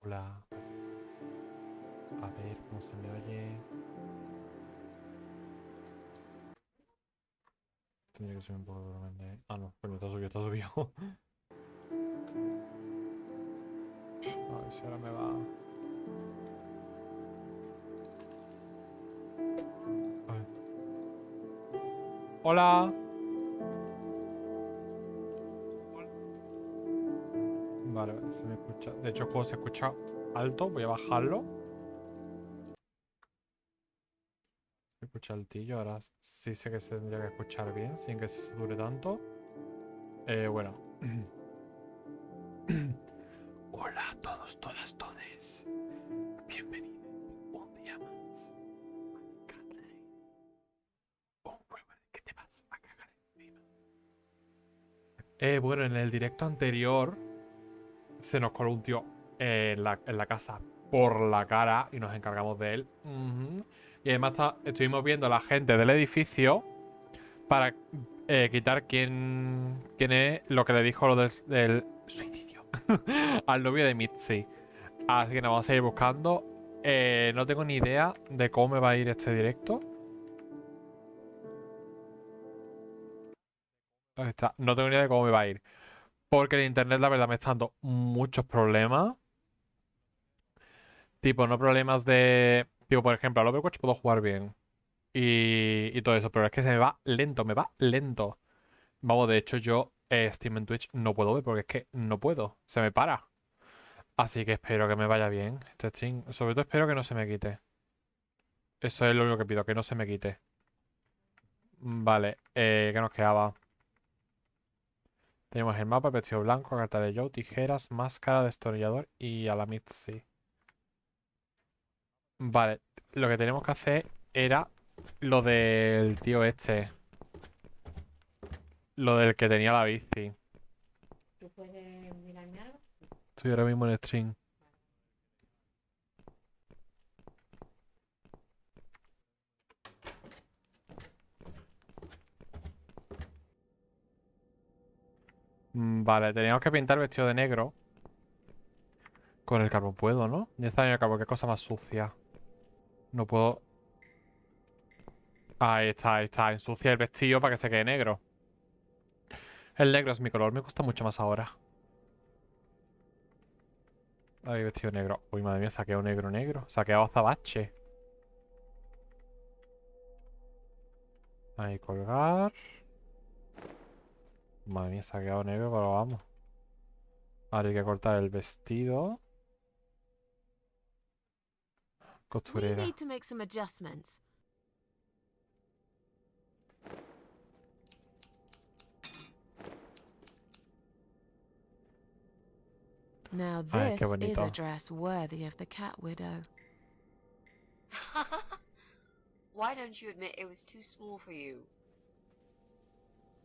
Hola. A ver cómo se me oye. Tendría que ser un poco de volumen de... Ah, no, pero está subido, está subido. A ver si ahora me va. A ver. Hola. Vale, vale, se me escucha. De hecho, el juego se escucha alto. Voy a bajarlo. Se escucha altillo. Ahora sí sé que se tendría que escuchar bien, sin que se sature tanto. Bueno. Hola a todos, todas, todes. Bienvenidos un día más a Carly. Un juego en el que te vas a cagar encima. Bueno, en el directo anterior se nos coló un tío en la casa por la cara y nos encargamos de él. Y además estuvimos viendo a la gente del edificio para quitar quién es lo que le dijo lo del suicidio al novio de Mitzi. Así que nos vamos a ir buscando. No tengo ni idea de cómo me va a ir este directo. Ahí está. No tengo ni idea de cómo me va a ir. Porque el internet, la verdad, me está dando muchos problemas. Tipo, no problemas de... Tipo, por ejemplo, al Overwatch puedo jugar bien. Y todo eso. Pero es que se me va lento, me va lento. Vamos, de hecho, yo Steam en Twitch no puedo ver porque es que no puedo. Se me para. Así que espero que me vaya bien este stream. Sobre todo espero que no se me quite. Eso es lo único que pido, que no se me quite. Vale, ¿qué nos quedaba? Tenemos el mapa, vestido blanco, carta de Joe, tijeras, máscara, destornillador y a la Mitzi. Vale, lo que tenemos que hacer era lo del tío este. Lo del que tenía la bici. ¿Tú puedes mirarme algo? Estoy ahora mismo en stream. Vale, teníamos que pintar vestido de negro. Con el carbón puedo, ¿no? Ya está en el carbón, qué cosa más sucia. No puedo... Ahí está, ahí está. Ensucia el vestido para que se quede negro. El negro es mi color, me gusta mucho más ahora. Ahí, vestido negro. Uy, madre mía, se ha quedado negro, negro. Se ha quedado azabache. Ahí, colgar. Madre mía, se ha quedado negro, pero vamos. Ahora hay que cortar el vestido. We Costurera. need to make some adjustments. Now Ay, qué this is a bonito. dress worthy of the cat widow. Why don't you admit it was too small for you?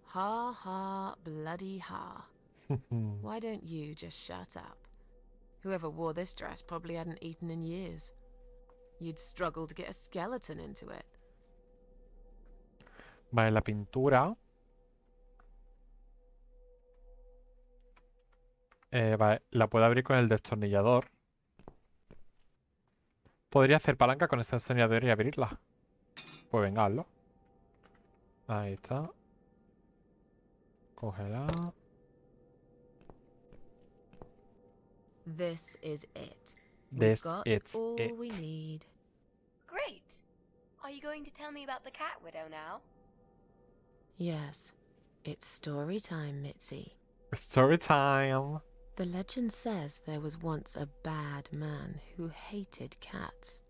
Ha ha, bloody ha. Why don't you just shut up? Whoever wore this dress probably hadn't eaten in years. You'd struggle to get a skeleton into it. Vale, la pintura. Vale, la puedo abrir con el destornillador. Podría hacer palanca con este destornillador y abrirla. Pues venga, hazlo. Ahí está. Cógela. This is it. We've This got it's all we it. need. Great. Are you going to tell me about the cat widow now? Yes, it's story time, Mitzi. Story time. The legend says there was once a bad man who hated cats.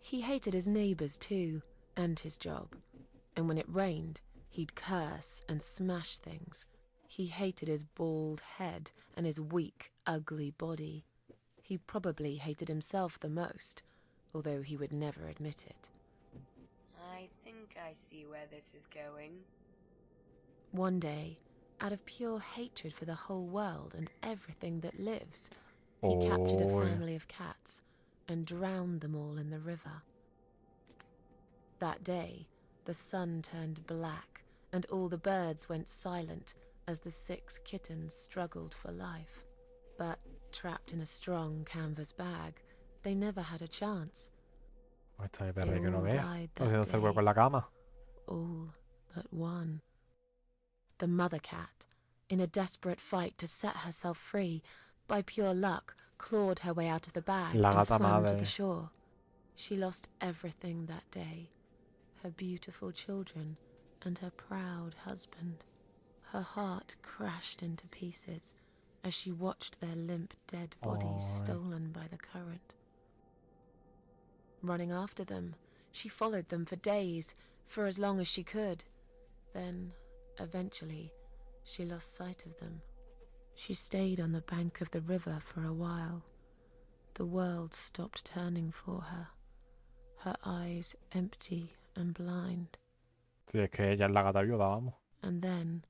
He hated his neighbors too, and his job. And when it rained, he'd curse and smash things. He hated his bald head and his weak, ugly body. He probably hated himself the most, although he would never admit it. I think I see where this is going. One day, out of pure hatred for the whole world and everything that lives, he captured a Oh. family of cats and drowned them all in the river. That day, the sun turned black and all the birds went silent as the 6 kittens struggled for life. But trapped in a strong canvas bag, they never had a chance. Esta mi perra que no all vea. died that Haciéndose el day. hueco en la cama. All but one. The mother cat, in a desperate fight to set herself free, by pure luck, clawed her way out of the bag La and gata swam to madre. the shore. She lost everything that day. Her beautiful children and her proud husband. Her heart crashed into pieces as she watched their limp dead bodies stolen by the current. Running after them, she followed them for days, for as long as she could. Then, eventually, she lost sight of them. She stayed on the bank of the river for a while. The world stopped turning for her eyes empty and blind. Sí, es que ella es la gata viuda, vamos. And then,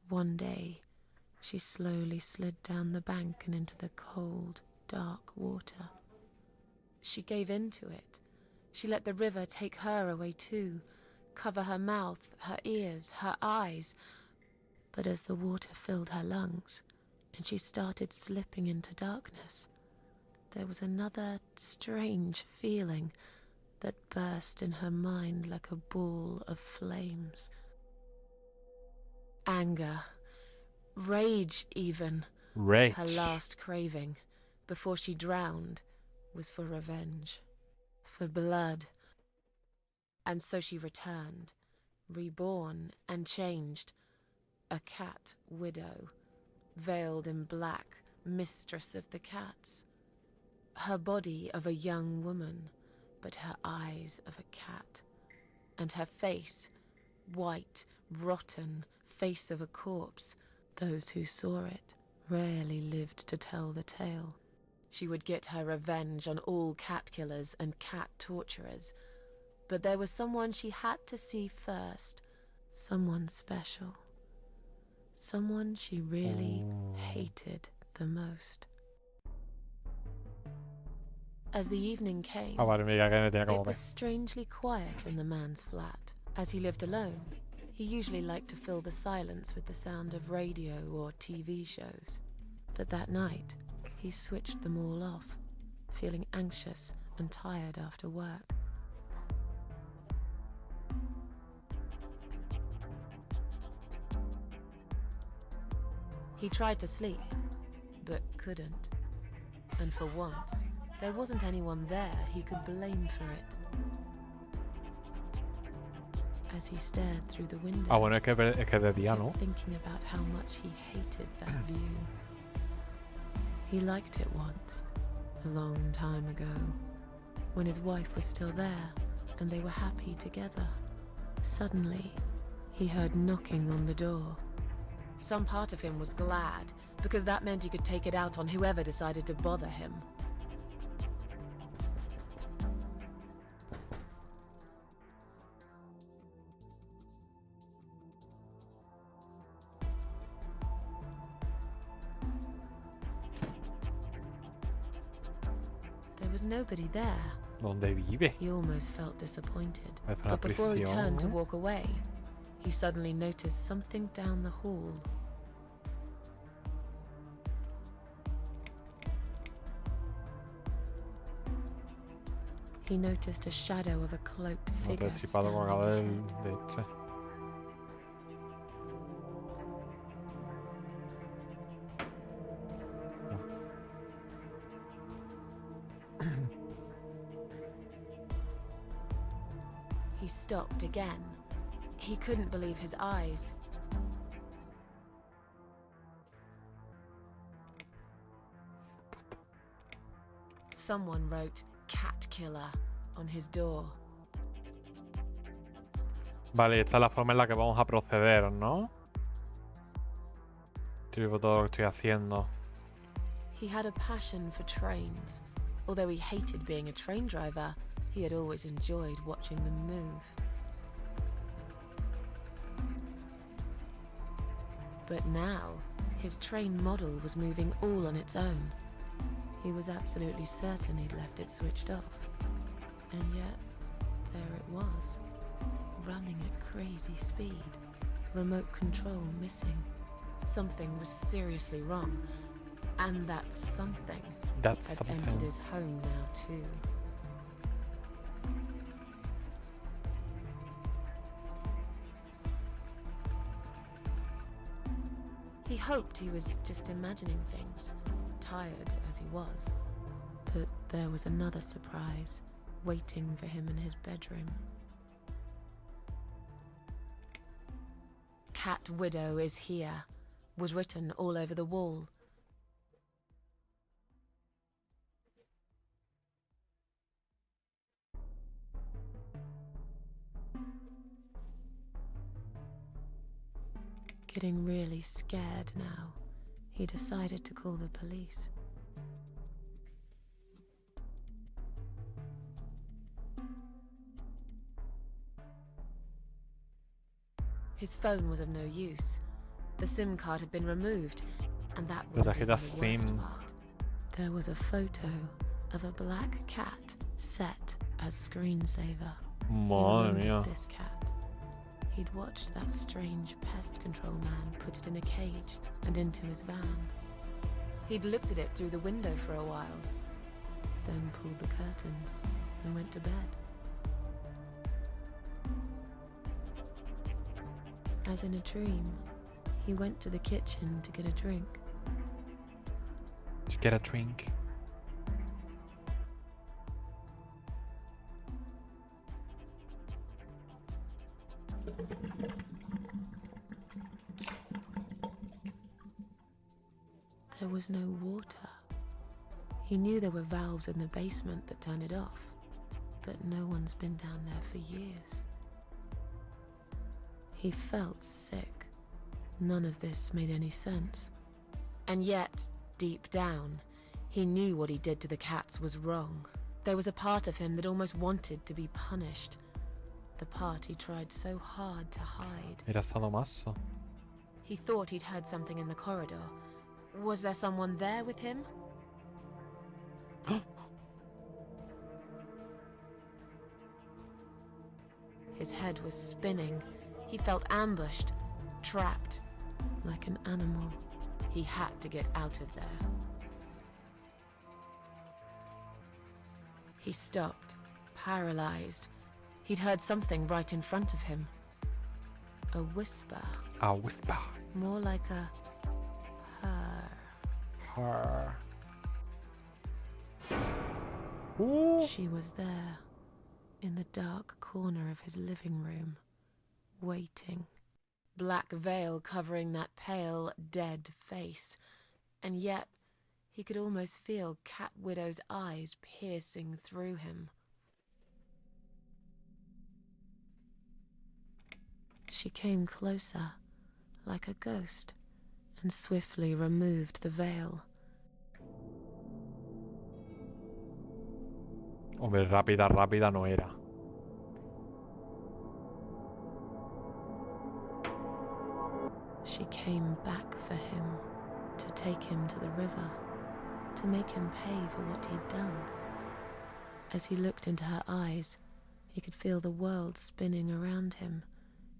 one day, she slowly slid down the bank and into the cold, dark water. She gave in to it. She let the river take her away too, cover her mouth, her ears, her eyes. But as the water filled her lungs, and she started slipping into darkness, there was another strange feeling that burst in her mind like a ball of flames. Anger, rage even. Rage. Her last craving, before she drowned, was for revenge, for blood. And so she returned, reborn and changed, a cat widow, veiled in black, mistress of the cats. Her body of a young woman, but her eyes of a cat, and her face, white, rotten, face of a corpse. Those who saw it rarely lived to tell the tale. She would get her revenge on all cat killers and cat torturers. But there was someone she had to see first, someone special, someone she really hated the most. As the evening came, Vale, mira que me tiene it como was que. strangely quiet in the man's flat. As he lived alone, he usually liked to fill the silence with the sound of radio or TV shows. But that night, he switched them all off, feeling anxious and tired after work. He tried to sleep, but couldn't. And for once, there wasn't anyone there he could blame for it. As he stared through the window, Ah, bueno, es que es de he día, kept ¿no? thinking about how much he hated that view. He liked it once, a long time ago, when his wife was still there and they were happy together. Suddenly, he heard knocking on the door. Some part of him was glad, because that meant he could take it out on whoever decided to bother him. There was nobody there. ¿Dónde vive? He almost felt disappointed. Parece una But before he prisión, turned to ¿no? walk away, he suddenly noticed something down the hall. He noticed a shadow of a cloaked Otro figure chipado standing colgado ahead. de este. He stopped again. He couldn't believe his eyes. Someone wrote "cat killer" on his door. Vale, esta es la forma en la que vamos a proceder, ¿no? Escribo todo lo que estoy haciendo. He had a passion for trains. Although he hated being a train driver, he had always enjoyed watching them move. But now, his train model was moving all on its own. He was absolutely certain he'd left it switched off. And yet, there it was, running at crazy speed, remote control missing. Something was seriously wrong. And that something That's had entered something. his home now too. He hoped he was just imagining things, tired as he was. But there was another surprise waiting for him in his bedroom. Cat Widow is here, was written all over the wall. Getting really scared now, he decided to call the police. His phone was of no use. The SIM card had been removed, and that La wasn't even tarjeta the worst SIM. part. There was a photo of a black cat set as screensaver. He Madre remembered mía. this cat. He'd watched that strange pest control man put it in a cage and into his van. He'd looked at it through the window for a while, then pulled the curtains and went to bed. As in a dream, he went to the kitchen to get a drink. To get a drink. There was no water. He knew there were valves in the basement that turned it off, but no one's been down there for years. He felt sick. None of this made any sense. And yet, deep down, he knew what he did to the cats was wrong. There was a part of him that almost wanted to be punished. The part he tried so hard to hide. Era sadomaso. He thought he'd heard something in the corridor. Was there someone there with him? His head was spinning. He felt ambushed, trapped, like an animal. He had to get out of there. He stopped, paralyzed. He'd heard something right in front of him. A whisper, A whisper. more like a purr. Her. She was there, in the dark corner of his living room, waiting. Black veil covering that pale, dead face. And yet, he could almost feel Cat Widow's eyes piercing through him. She came closer, like a ghost, and swiftly removed the veil. Hombre, rápida no era. She came back for him, to take him to the river, to make him pay for what he'd done. As he looked into her eyes, he could feel the world spinning around him,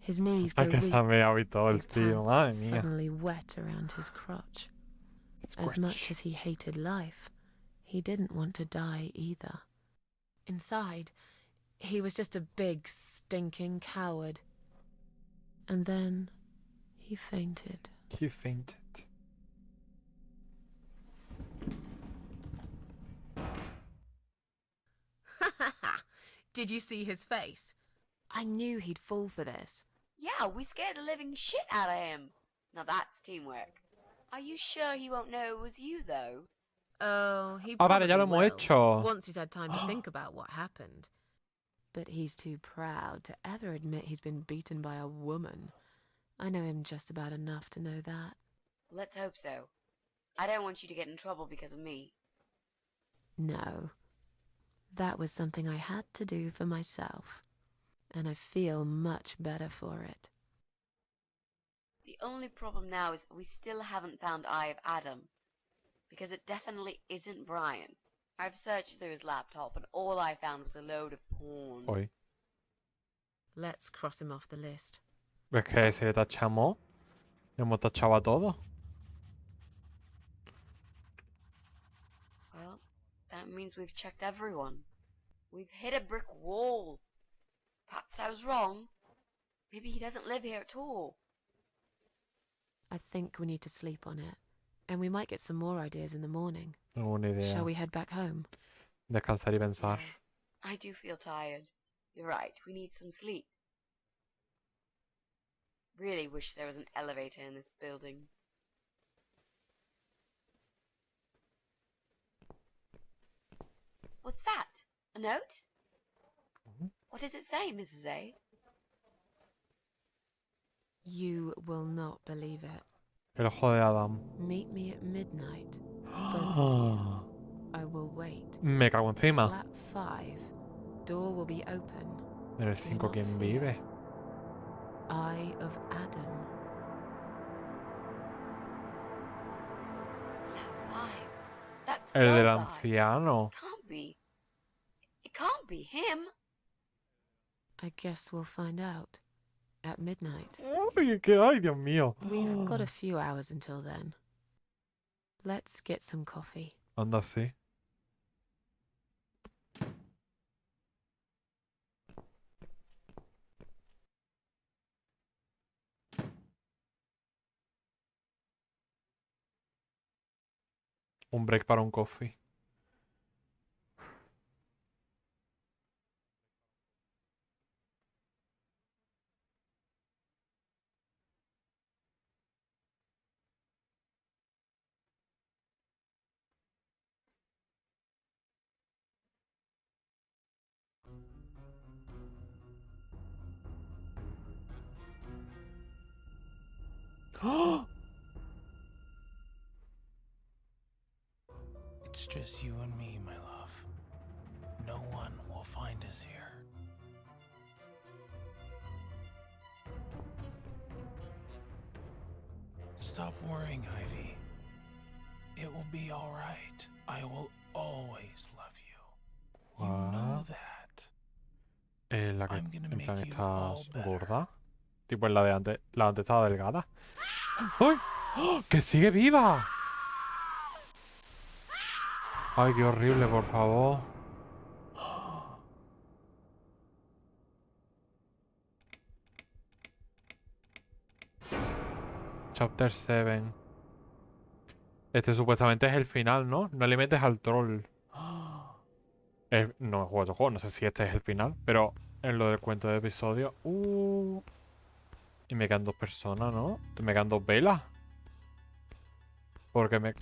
his knees go Hasta que weak, se ha meado y todo el his tío. pants Madre mía. suddenly wet around his crotch. As much as he hated life, he didn't want to die either. Inside, he was just a big, stinking coward. And then he fainted. He fainted. Did you see his face? I knew he'd fall for this. Yeah, we scared the living shit out of him. Now that's teamwork. Are you sure he won't know it was you, though? Oh, he Ah, probably vale, ya lo hemos will, hecho. once he's had time to think about what happened. But he's too proud to ever admit he's been beaten by a woman. I know him just about enough to know that. Let's hope so. I don't want you to get in trouble because of me. No. That was something I had to do for myself. And I feel much better for it. The only problem now is that we still haven't found Eye of Adam. Because it definitely isn't Brian. I've searched through his laptop and all I found was a load of porn. Hoy. Let's cross him off the list. ¿Ves que se tachamos? Hemos tachado a todos. Well, that means we've checked everyone. We've hit a brick wall. Perhaps I was wrong. Maybe he doesn't live here at all. I think we need to sleep on it. And we might get some more ideas in the morning. Una idea. Shall we head back home? Descansar y pensar. I do feel tired. You're right, we need some sleep. Really wish there was an elevator in this building. What's that? A note? What does it say, Mrs. A? You will not believe it. El ojo de Adam. Meet me at midnight. Both of you. I will wait. Me cago encima. Flat 5. Door will be open. En el 5, ¿quién vive? Eye of Adam. Flat 5. That's El del the guy. anciano. Can't be. It can't be him. I guess we'll find out. At midnight. Ay, Dios mío. We've got a few hours until then. Let's get some coffee. Anda, sí. Un break para un coffee. ¡Oh! It's just you and me, my love. No one will find us here. Stop worrying, Ivy. It will be all right. I will always love you. You know that. La que I'm gonna en make plan you está all better. gorda. Tipo en la de antes. La de antes estaba delgada. ¡Ay! ¡Oh! ¡Que sigue viva! Ay, qué horrible, por favor. Chapter 7. Este supuestamente es el final, ¿no? No le metes al troll. No he jugado otro juego, no sé si este es el final, pero en lo del cuento de episodio. Y me quedan 2 personas, ¿no? Me quedan 2 velas. Porque me.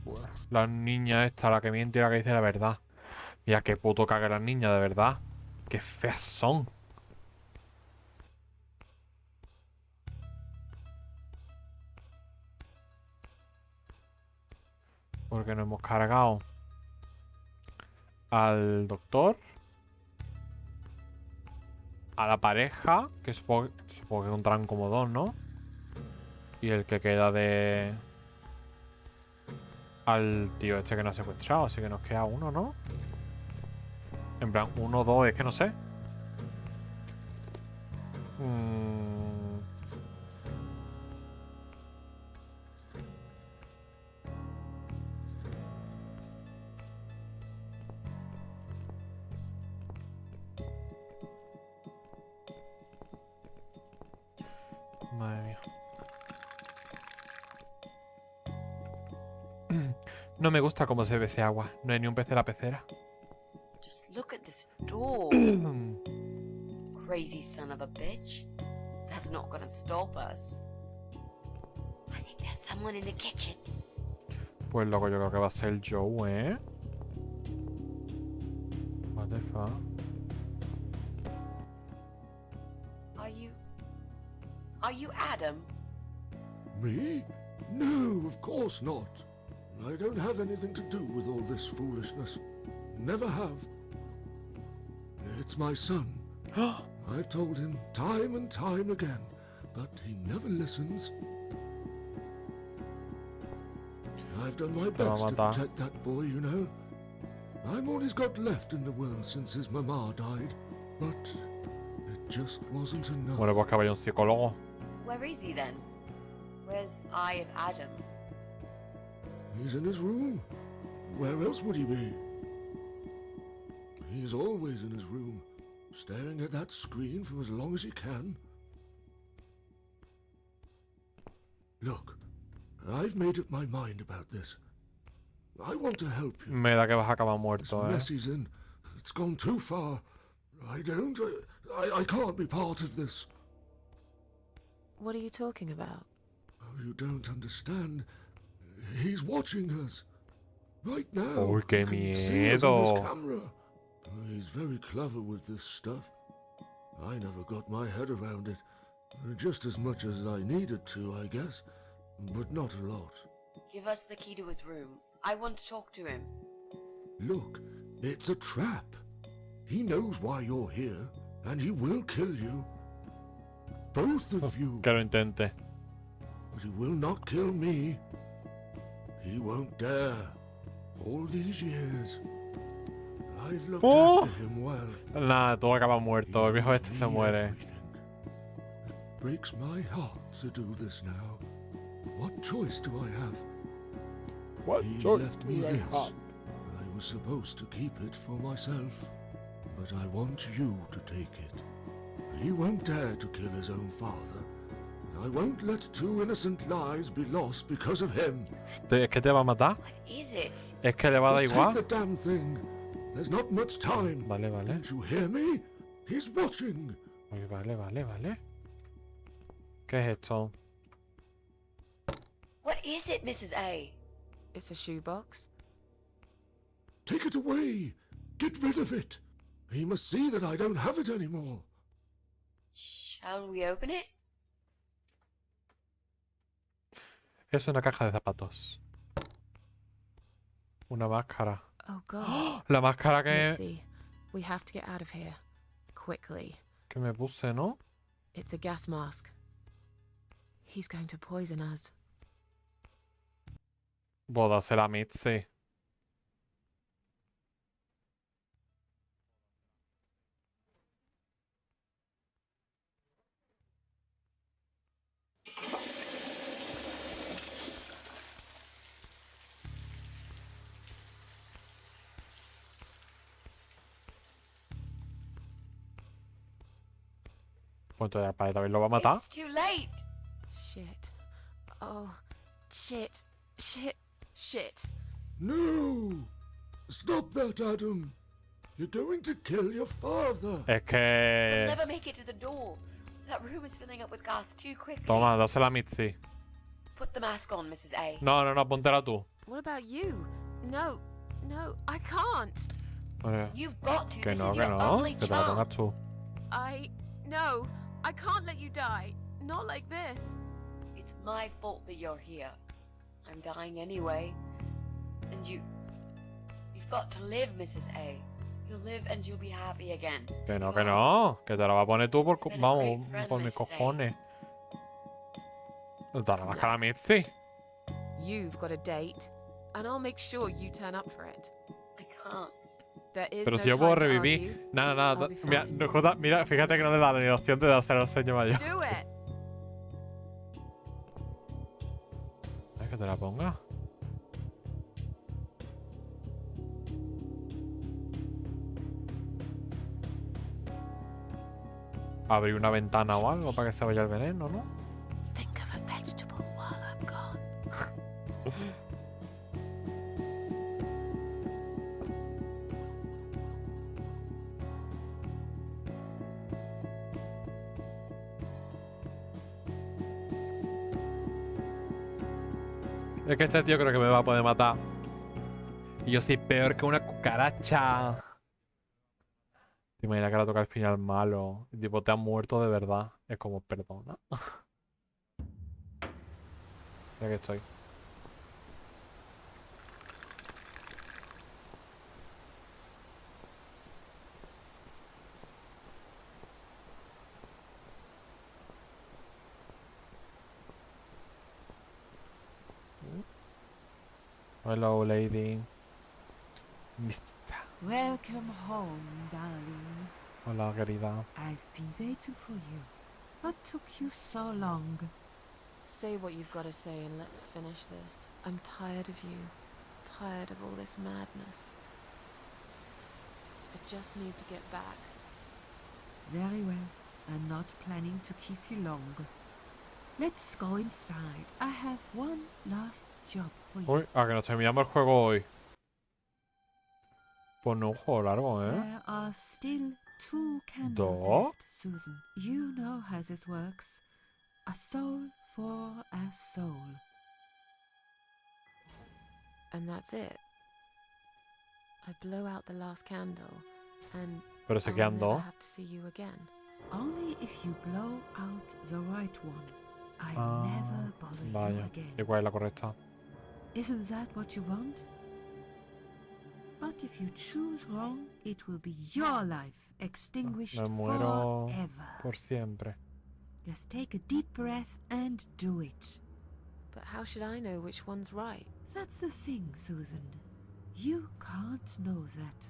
Bueno, la niña esta, la que miente y la que dice la verdad. Mira qué puto caga las niñas, de verdad. Qué feas son. Porque nos hemos cargado al doctor, a la pareja, que supongo que encontrarán como 2, ¿no? Y el que queda de... al tío este que nos ha secuestrado, así que nos queda 1, ¿no? En plan, 1, 2, es que no sé. Madre mía. No me gusta cómo se ve ese agua. No hay ni un pez en la pecera. Just look at this door. Crazy son of a bitch. That's not gonna stop us. I think there's someone in the kitchen. Pues loco, yo creo que va a ser Joe, ¿eh? What the fuck? Are you Adam? Me? No, of course not. I don't have anything to do with all this foolishness. Never have. It's my son. I've told him time and time again, but he never listens. I've done my best to protect that boy, you know. I'm all he's got left in the world since his mama died, but it just wasn't enough. Bueno, pues que vaya un psicólogo. Where is he then? Where's Eye of Adam? He's in his room, Where else would he be? He's always in his room, staring at that screen for as long as he can. Look, I've made up my mind about this. I want to help you. Me da que vas a acabar This muerto, mess he's in, it's gone too far. I can't be part of this. What are you talking about? Oh, you don't understand. He's watching us. Right now. Uy, qué You can see us on his miedo. camera. He's very clever with this stuff. I never got my head around it. Just as much as I needed to, I guess. But not a lot. Give us the key to his room. I want to talk to him. Look, it's a trap. He knows why you're here, and he will kill you. Both of you. Que lo intente. But he will not kill me. He won't dare. All these years, I've looked after him well. Nada, tú acabas muerto. El viejo este se muere. It breaks my heart to do this now. What choice do I have? What He choice left me do I this. have? I was supposed to keep it for myself, but I want you to take it. He won't dare to kill his own father. I won't let two innocent lives be lost because of him. ¿Es que te va a matar? What is it? ¿Es que le va a dar Just igual? take the damn thing. There's not much time. Vale, vale. Don't you hear me? He's watching. Uy, vale, vale, vale. ¿Qué es esto? What is it, Mrs. A? It's a shoebox. Take it away. Get rid of it. He must see that I don't have it anymore. Shall we open it? Es una caja de zapatos. Una máscara. Oh God. La máscara que, Mitzi, we have to get out of here. Quickly. que me puse, ¿no? It's a gas mask. He's going to poison us. Bódasela a Mitzi. Pues entonces para también lo va a matar. It's too late. Shit. Oh, shit. Shit. Shit. No! Stop that, Adam. You're going to kill your father. Es We'll que... never make it to the door. That room is filling up with gas too quickly. Toma, dásela a Mitzi. Put the mask on, Mrs. A. No, no, no, póntela tú. What about you? No. No, I can't. Vale. You've got to. Que This no, is que your no. only Que te la pongas chance. tú. No. I can't let you die. Not like this. It's my fault that you're here. I'm dying anyway. And you've got to live, Mrs. A. You'll live and you'll be happy again. Que no, You que are. no. Que te la va a poner tú por... Been a Vamos, great friend, por mis Mrs. A. cojones. Da la máscara a Mitzi. You've got a date, and I'll make sure you turn up for it. I can't. There is Pero no si yo puedo time to revivir. argue. Nada, nada. I'll be Mira, fine. no, Jota, mira, fíjate que no le da ni la opción de hacer el señor mayor. Do it. Ay, que te la ponga. Abrir una ventana o algo para que se vaya el veneno, ¿no? Think of a vegetable while I'm gone. Es que este tío creo que me va a poder matar. Y yo soy peor que una cucaracha. Te imaginas que la toca al final malo. Y tipo, te han muerto de verdad. Es como, perdona. Ya que estoy. Hello, lady. Mista. Welcome home, darling. Hola, querida. I've been waiting for you. What took you so long? Say what you've got to say and let's finish this. I'm tired of you. tired of all this madness. I just need to get back. Very well. I'm not planning to keep you long. Let's go inside. I have one last job for you. Uy, a que nos terminamos el juego hoy. Pues no, un juego largo, ¿eh? There are still 2 candles ¿Dos? left, Susan. You know how this works. A soul for a soul. And that's it. I blow out the last candle, and Pero se I'll quedan never dos. have to see you again. Only if you blow out the right one. I'll Ah, never bother you vaya. again. ¿Y cuál es la correcta? Isn't that what you want? But if you choose wrong, it will be your life extinguished Me muero forever. por siempre. Just take a deep breath and do it. But how should I know which one's right? That's the thing, Susan. You can't know that.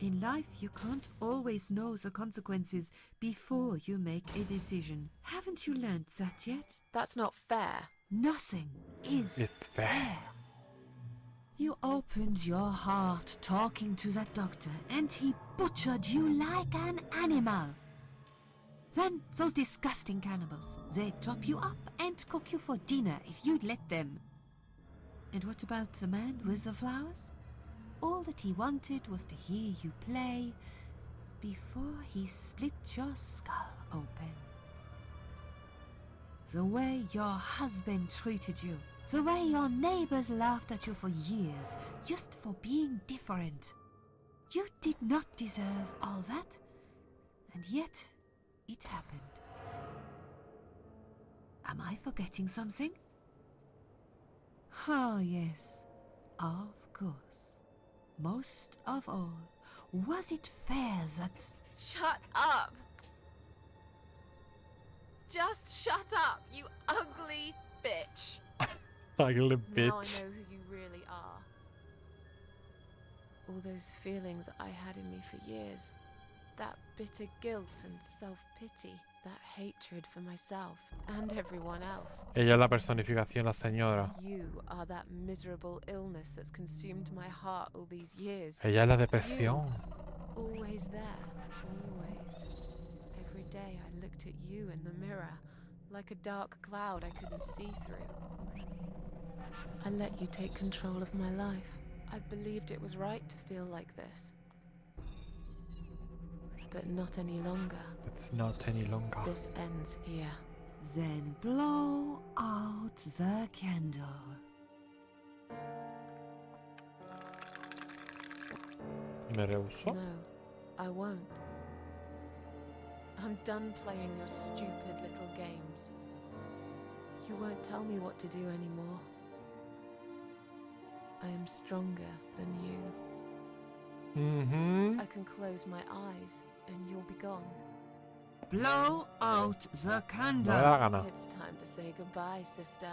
In life, you can't always know the consequences before you make a decision. Haven't you learned that yet? That's not fair. Nothing is It's fair. You opened your heart talking to that doctor, and he butchered you like an animal. Then those disgusting cannibals, they chop you up and cook you for dinner if you'd let them. And what about the man with the flowers? All that he wanted was to hear you play before he split your skull open. The way your husband treated you, the way your neighbors laughed at you for years, just for being different. You did not deserve all that, and yet it happened. Am I forgetting something? Oh, yes, of course. Most of all, was it fair that... Shut up! Just shut up, you ugly bitch! Ugly Now I bitch. know who you really are. All those feelings I had in me for years. That bitter guilt and self-pity. That hatred for myself and everyone else. Ella es la personificación, la señora. You are that miserable illness that's consumed my heart all these years. Ella es la depresión. Always there, always. Every day I looked at you in the mirror, like a dark cloud I couldn't see through. I let you take control of my life. I believed it was right to feel like this. But not any longer. It's not any longer. This ends here. Then blow out the candle. Me rehuso. No, I won't. I'm done playing your stupid little games. You won't tell me what to do anymore. I am stronger than you. Mhm. I can close my eyes and you'll be gone. Blow out the No me da candle. la gana. It's time to say goodbye, sister.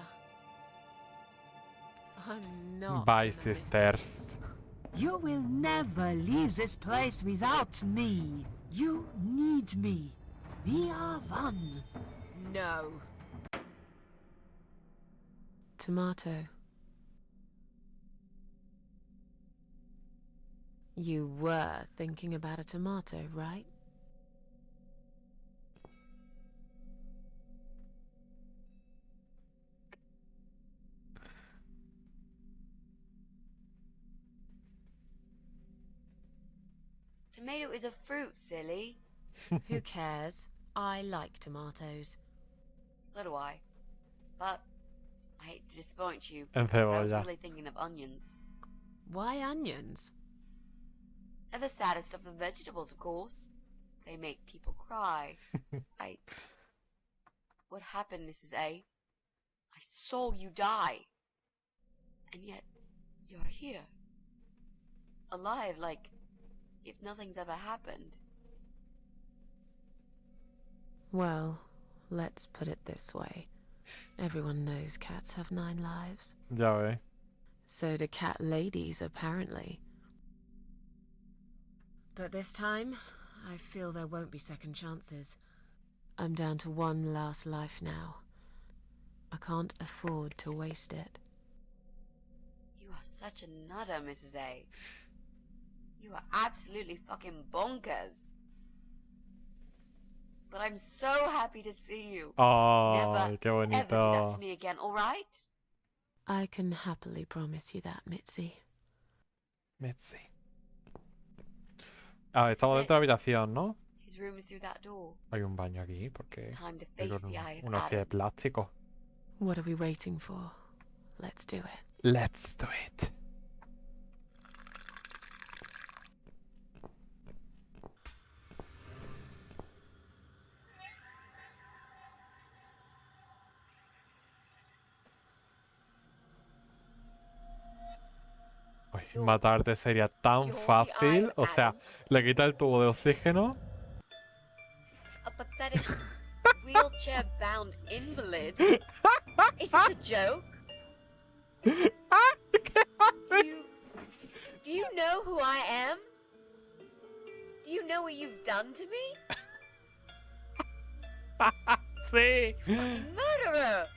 I'm not Bye, gonna miss you. sisters. You will never leave this place without me. You need me. We are one. No. Tomato. You were thinking about a tomato, right? Tomato is a fruit, silly. Who cares? I like tomatoes. So do I. But I hate to disappoint you. En but I was cebolla. really thinking of onions. Why onions? They're the saddest of the vegetables, of course. They make people cry. What happened, Mrs. A? I saw you die. And yet, you're here. Alive, like if nothing's ever happened. Well, let's put it this way. Everyone knows cats have 9 lives. Ya ve. So do cat ladies, apparently. But this time, I feel there won't be second chances. I'm down to one last life now. I can't afford to waste it. You are such a nutter, Mrs. A. You are absolutely fucking bonkers. But I'm so happy to see you. Ay, qué Ever do that bonito. to me again, alright? I can happily promise you that, Mitzi. Mitzi. Ah, estamos dentro de la habitación, ¿no? His room is through that door. Hay un baño aquí, porque It's time to es face the eye of una silla de Adam. plástico. What are we waiting for? Let's do it. Let's do it. Uy, matarte sería tan fácil. O sea, le quita el tubo de oxígeno. A pathetic wheelchair-bound invalid? Is this a joke? Do you know who I am? Do you know what you've done to me? Sí. Fucking murderer!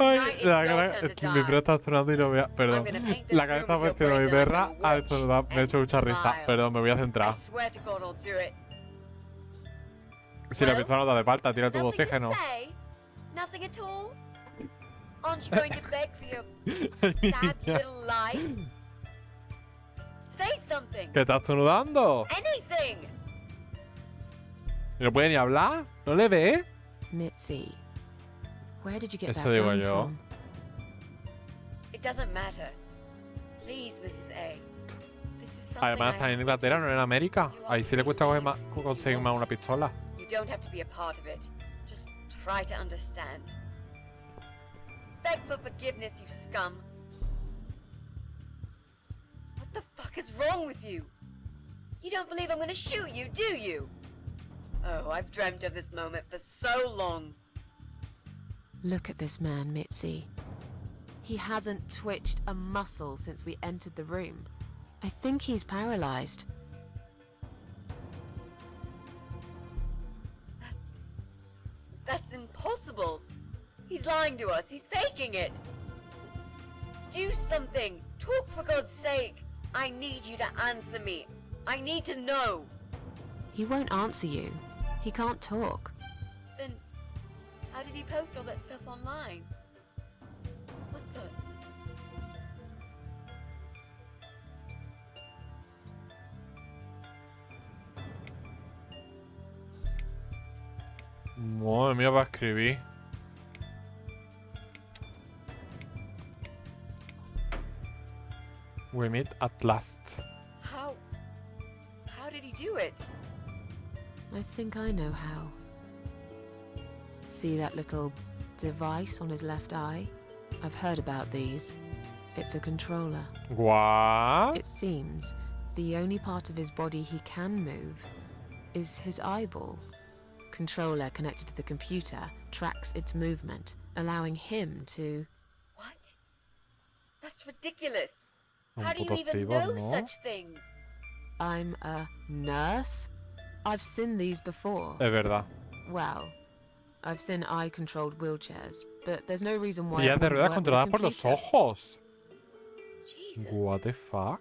Ay, Tonight la it's your cara, turn to mi die. perro está sonando y no vea. Perdón. I'm gonna paint this La cara room está with your vestida de mi brains and I'm perra. gonna Ah, watch esto me ha and hecho mucha risa. smile. Perdón, me voy a I centrar. swear to God I'll do it. Si la Well, pistola no da de falta, tira el tubo de Nothing oxígeno. to say? Nothing at all? Aren't you going to beg for your sad little life? Say something! ¿Qué estás estornudando? Anything! ¿No puede ni hablar? ¿No le ve? Mitzi, where did you get Eso that digo gun yo. from? It doesn't matter. Please, Mrs. A. This is something Además, I está en have to Inglaterra, do. no en América. Ahí sí le cuesta conseguir más una pistola. You don't have to be a part of it. Just try to understand. Beg for forgiveness, you scum. What the fuck is wrong with you? You don't believe I'm gonna shoot you, do you? Oh, I've dreamt of this moment for so long. Look at this man, Mitzi. He hasn't twitched a muscle since we entered the room. I think he's paralyzed. That's impossible. He's lying to us. He's faking it. Do something. Talk for God's sake. I need you to answer me. I need to know. He won't answer you. He can't talk. Then, how did he post all that stuff online? What the? Madre mía, va a escribir. We meet at last. How did he do it? I think I know how. See that little device on his left eye? I've heard about these. It's a controller. What? It seems the only part of his body he can move is his eyeball. Controller connected to the computer tracks its movement, allowing him to... What? That's ridiculous. Un How do you puto even cyborg, know ¿no? such things? I'm a nurse? I've seen these before. Es verdad. Well, I've seen eye-controlled wheelchairs, but there's no reason why Sillas it de wouldn't ruedas work with a controladas por los computer. ojos. Jesus. What the fuck?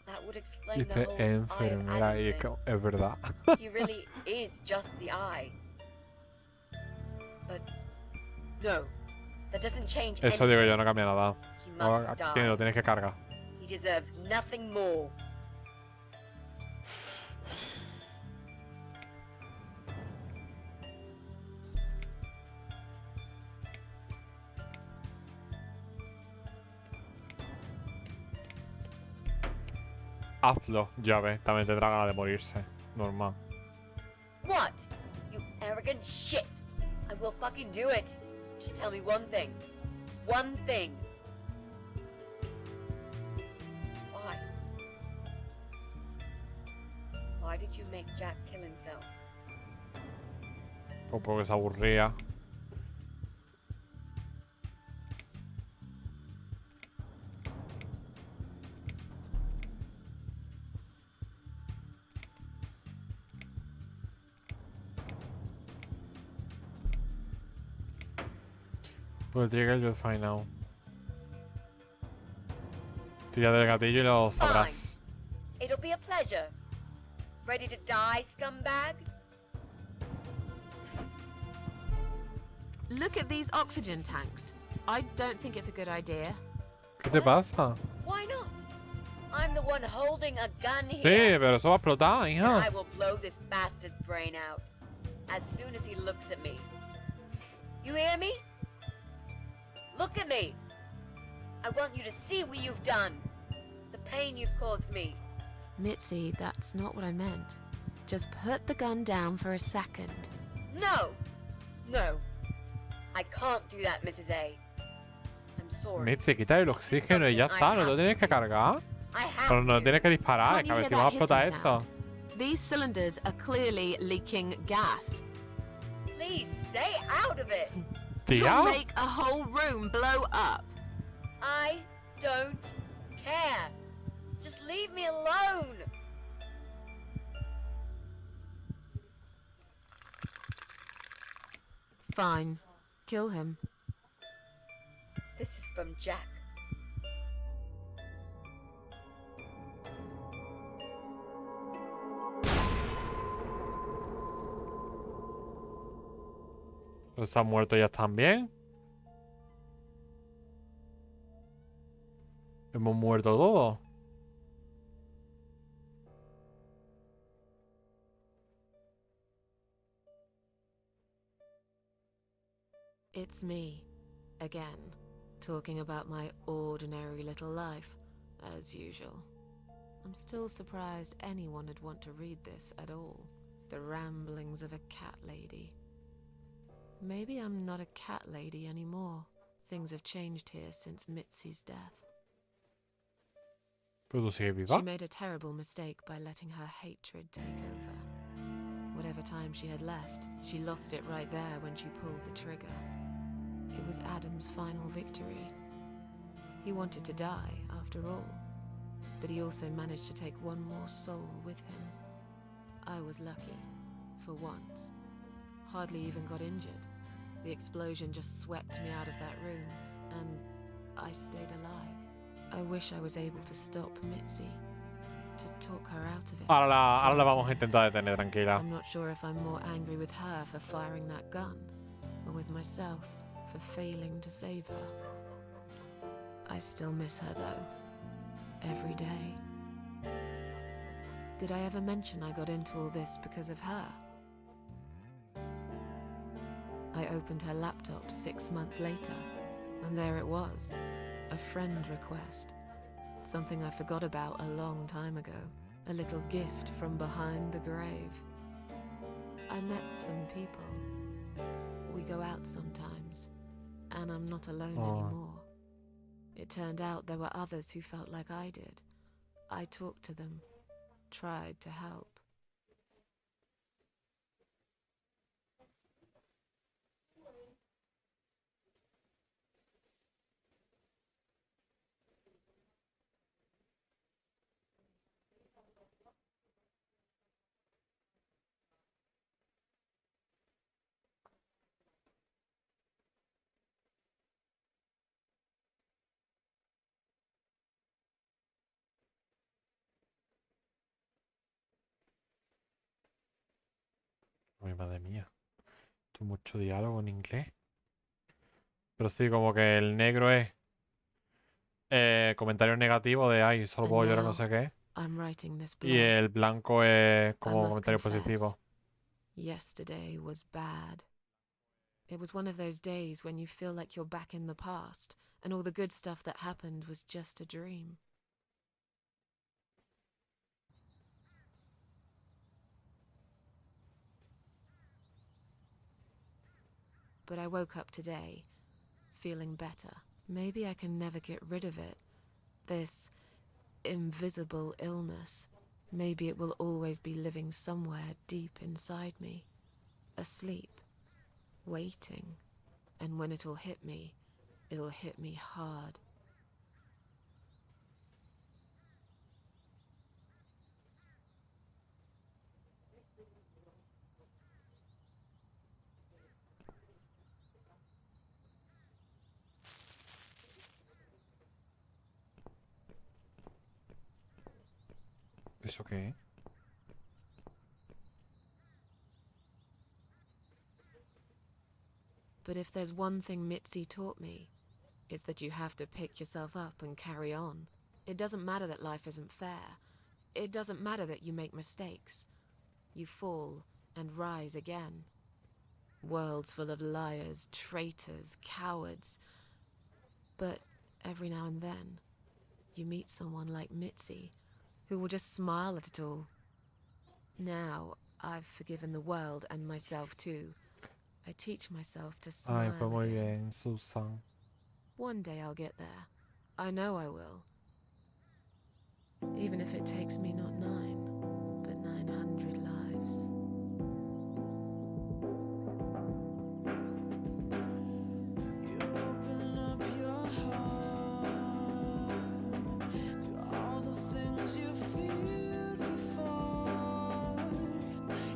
That would explain the Dice whole eye of enfermera Adam y thing. es verdad. He really is just the eye. But no, that doesn't change Eso anything. digo yo, no cambia nada. He Ahora must aquí lo die. tienes que cargar. He deserves nothing more. Hazlo, ya ves, también tendrá ganas de morirse. Normal. What? You arrogant shit! I will fucking do it. Just tell me one thing. One thing. Why? Why did you make Jack kill himself? Pues porque se aburría. Pues llega, you'll find out. Tira del gatillo y lo sabrás. It'll be a pleasure. Ready to die, scumbag? Look at these oxygen tanks. I don't think it's a good idea. ¿Qué te pasa? Why not? I'm the one holding a gun Sí, here. pero eso va a explotar, And hija. I will blow this bastard's brain out as soon as he looks at me. You hear me? Look at me. I want you to see what you've done. The pain you've caused me. Mitzi, that's not what I meant. Just put the gun down for a second. No! No. I can't do that, Mrs. A. I'm sorry. Mitzi, quita el oxígeno y ya está. No lo tienes que cargar. I have Pero no to. tienes que disparar. Can't Que you a ver hear si vamos a that explotar hissing esto. sound? These cylinders are clearly leaking gas. Please stay out of it. You'll Tía. make a whole room blow up. I don't care. Just leave me alone. Fine. Kill him. This is from Jack. Los han muerto ya también. Hemos muerto todos. It's me, again, talking about my ordinary little life, as usual. I'm still surprised anyone would want to read this at all. The ramblings of a cat lady. Maybe I'm not a cat lady anymore. Things have changed here since Mitzi's death. Pero tú sigues viva. She made a terrible mistake by letting her hatred take over. Whatever time she had left, she lost it right there when she pulled the trigger. It was Adam's final victory. He wanted to die, after all, but he also managed to take one more soul with him. I was lucky, for once. Hardly even got injured. The explosion just swept me out of that room, and I stayed alive. I wish I was able to stop Mitzi, to talk her out of it. Ahora la but I vamos a didn't. intentar detener, tranquila. I'm not sure if I'm more angry with her for firing that gun, or with myself for failing to save her. I still miss her, though. Every day. Did I ever mention I got into all this because of her? I opened her laptop 6 months later, and there it was. A friend request. Something I forgot about a long time ago. A little gift from behind the grave. I met some people. We go out sometimes, and I'm not alone anymore. It turned out there were others who felt like I did. I talked to them, tried to help. Ay, madre mía. Esto es mucho diálogo en inglés. Pero sí, como que el negro es comentario negativo de ay, solo And puedo llorar no now, sé qué. I'm writing this Y blog. el blanco es I como must comentario confess, positivo. yesterday was bad. It was one of those days when you feel like you're back in the past, and all the good stuff that happened was just a dream. But I woke up today, feeling better. Maybe I can never get rid of it. This invisible illness. Maybe it will always be living somewhere deep inside me. Asleep. Waiting. And when it'll hit me hard. ¿Eso qué? But if there's one thing Mitzi taught me, it's that you have to pick yourself up and carry on. It doesn't matter that life isn't fair. It doesn't matter that you make mistakes. You fall and rise again. Worlds full of liars, traitors, cowards. But every now and then, you meet someone like Mitzi, who will just smile at it all. Now, I've forgiven the world and myself too. I teach myself to Ay, smile pues muy again. bien, Susan. One day I'll get there. I know I will. Even if it takes me not 9, but 900 lives. You open up your heart to all the things you feel before.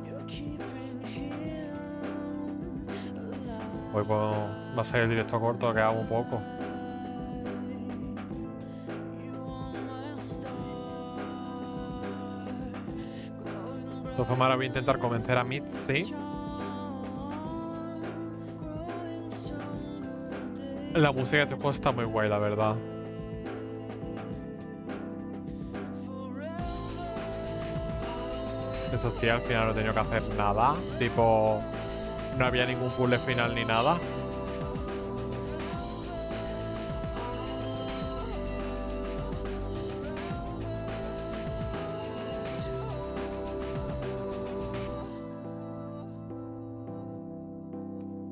You're keeping him alive. Hoy va a ser el directo corto, que hago un poco. De todas formas, ahora voy a intentar convencer a Mitzi. La música de este juego está muy guay, la verdad. Eso sí, al final no he tenido que hacer nada. Tipo, no había ningún puzzle final ni nada.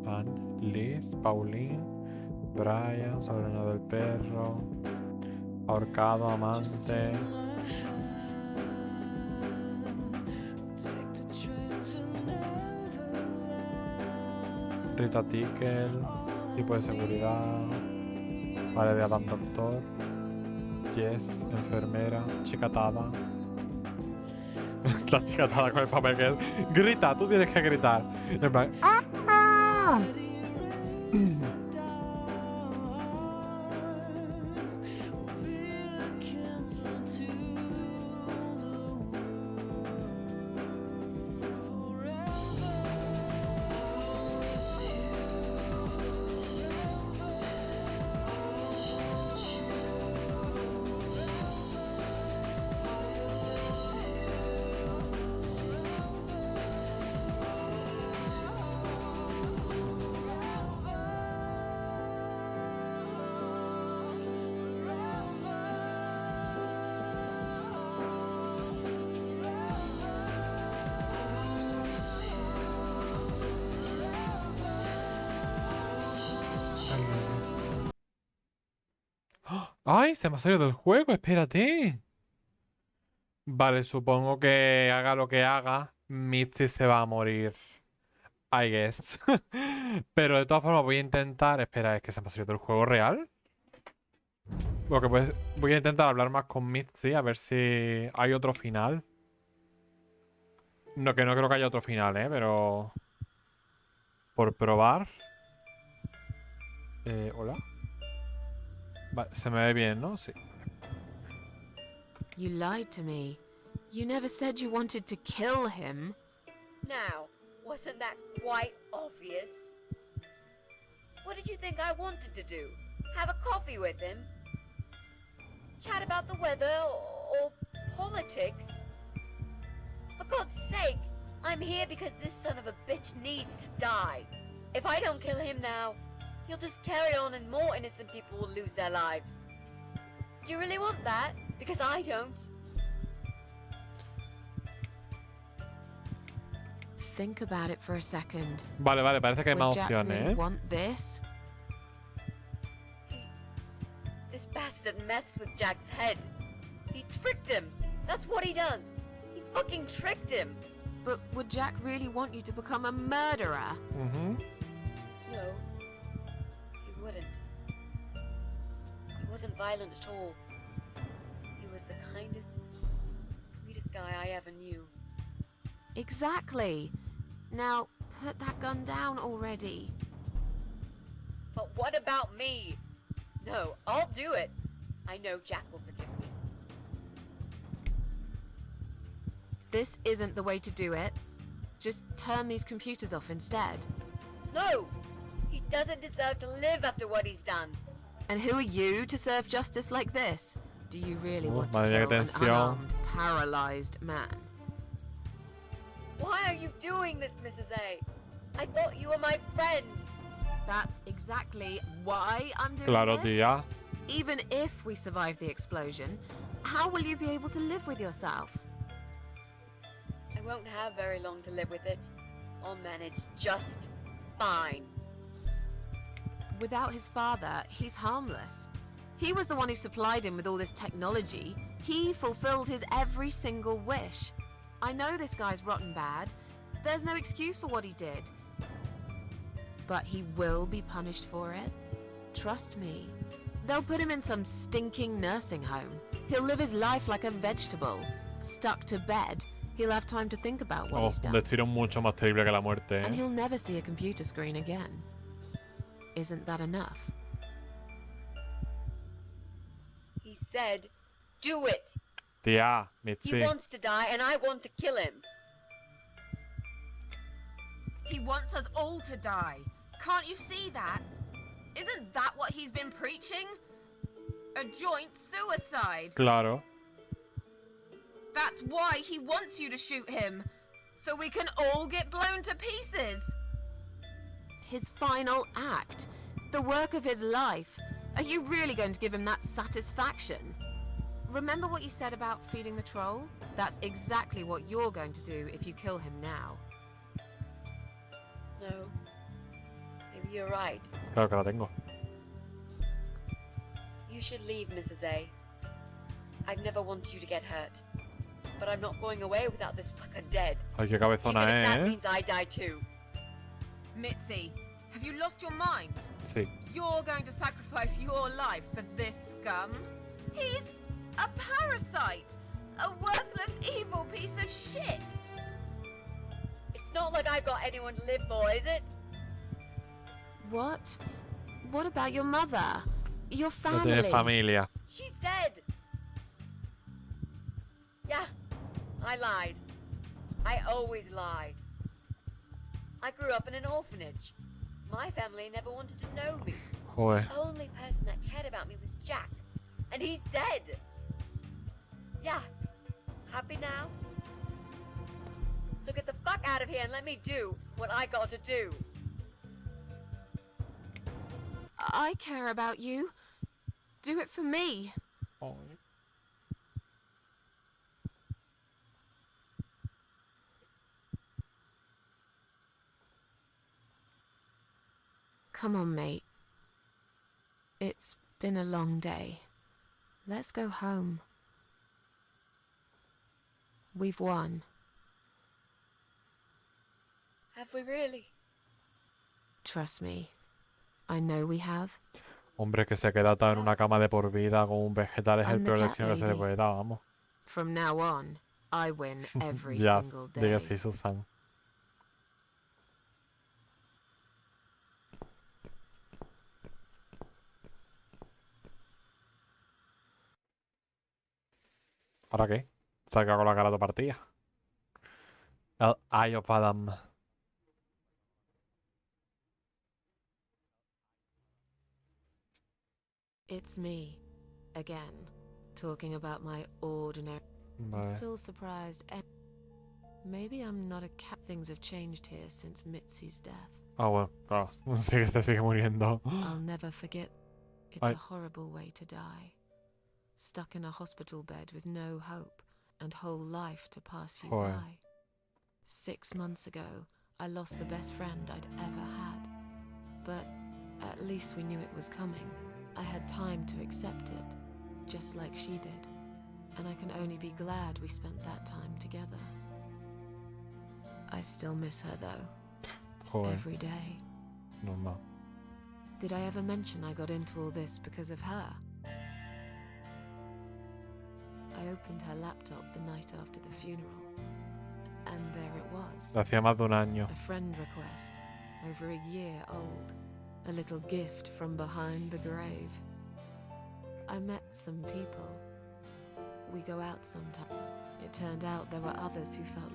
Van, Liz, Pauline, Brian, sobrino del perro, ahorcado, amante. Rita Tickle, tipo de seguridad, vale de Adam Doctor, Jess, enfermera, chica atada. La chica atada con el papel que es. Grita, tú tienes que gritar. En plan. ¡Ah! ¡Ah! ¡Ay! Se me ha salido del juego, espérate. Vale, supongo que haga lo que haga, Mitzi se va a morir. I guess. Pero de todas formas voy a intentar. Espera, es que se me ha salido del juego real. Porque pues voy a intentar hablar más con Mitzi a ver si hay otro final. No, que no creo que haya otro final, pero por probar. Hola. Vale, se me ve bien, ¿no? Sí. You lied to me. You never said you wanted to kill him. Now, wasn't that quite obvious? What did you think I wanted to do? Have a coffee with him? Chat about the weather or politics? For God's sake, I'm here because this son of a bitch needs to die. If I don't kill him now, he'll just carry on and more innocent people will lose their lives. Do you really want that? Because I don't. Think about it for a second. Vale, vale, parece que hay Would más Jack opciones, really ¿eh? want this? This bastard messed with Jack's head. He tricked him. That's what he does. He fucking tricked him. But would Jack really want you to become a murderer? No, he wouldn't. He wasn't violent at all. He was the kindest, sweetest guy I ever knew. Exactly. Now, put that gun down already. But what about me? No, I'll do it. I know Jack will forgive me. This isn't the way to do it. Just turn these computers off instead. No! He doesn't deserve to live after what he's done. And who are you to serve justice like this? Do you really want to madre mía, kill qué an tensión. unarmed, paralyzed man? Why are you doing this, Mrs. A? I thought you were my friend. That's exactly why I'm doing Claro, this. tía. Even if we survive the explosion, how will you be able to live with yourself? I won't have very long to live with it. I'll manage just fine. Without his father, he's harmless. He was the one who supplied him with all this technology. He fulfilled his every single wish. I know this guy's rotten bad. There's no excuse for what he did. But he will be punished for it. Trust me. They'll put him in some stinking nursing home. He'll live his life like a vegetable, stuck to bed. He'll have time to think about what Oh, he's un done. destino mucho más terrible que la muerte, And ¿eh? he'll never see a computer screen again. Isn't that enough? He said, do it. Tía, He Mitzi. wants to die and I want to kill him. He wants us all to die. Can't you see that? Isn't that what he's been preaching? A joint suicide. Claro. That's why he wants you to shoot him. So we can all get blown to pieces. His final act. The work of his life. Are you really going to give him that satisfaction? Remember what you said about feeding the troll? That's exactly what you're going to do if you kill him now. No. Maybe you're right. Claro que la tengo. You should leave, Mrs. A. I'd never want you to get hurt. But I'm not going away without this fucker dead. Ay, qué Even cabezona, if that ¿eh? means I die too. Mitzi, have you lost your mind? Sí. You're going to sacrifice your life for this scum? He's a parasite! A worthless, evil piece of shit! It's not like I've got anyone to live for, is it? What? What about your mother? Your No family? tiene familia. She's dead. Yeah, I lied. I always lied. I grew up in an orphanage. My family never wanted to know me. Joder. The only person that cared about me was Jack. And he's dead. Yeah. Happy now? So get the fuck out of here and let me do what I got to do. I care about you. Do it for me. Ay. Come on, mate. It's been a long day. Let's go home. We've won. Have we really? Trust me. I know we have. Hombre, que se queda atado en una cama de por vida con un vegetal es el I'm the peor cat destino que se le lady. puede dar, vamos. From now on, I win every Ya, single di day. que sí, Susan. ¿Para qué? Se ha quedado con la cara toda partida. El Eye of Adam. It's me, again, talking about my ordinary... I'm Vale. still surprised. Maybe I'm not a cat. Things have changed here since Mitzi's death. Ah, bueno, claro. Sí que se sigue muriendo. I'll never forget. It's I- a horrible way to die. Stuck in a hospital bed with no hope and whole life to pass you Joder. by. 6 months ago, I lost the best friend I'd ever had. But at least we knew it was coming. I had time to accept it, just like she did. And I can only be glad we spent that time together. I still miss her though, Joder, every day. normal. Did I ever mention I got into all this because of her? I opened her laptop the night after the funeral, and there it was. Hacía más de un año. A friend request, over a year old. A little gift from behind the grave. I met some people. we go out sometime. It turned out there were others who felt.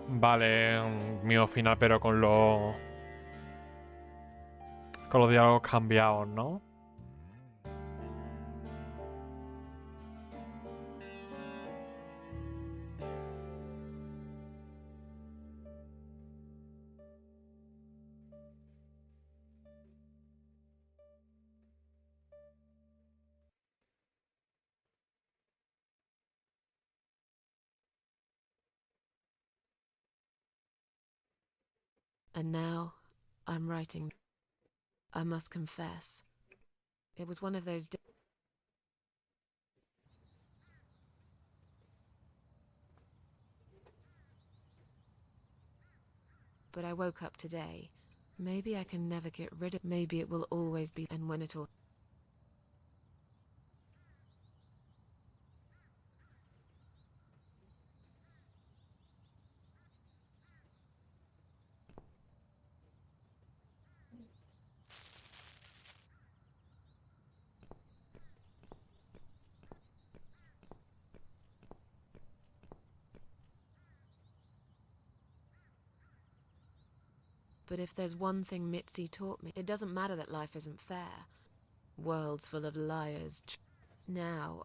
Vale, mío final, pero con los diálogos cambiados, ¿no? And now, I'm writing. I must confess, it was one of those. But I woke up today. Maybe I can never get rid of. Maybe it will always be. And when it'll. But if there's one thing Mitzi taught me, it doesn't matter that life isn't fair. Worlds full of liars. Now,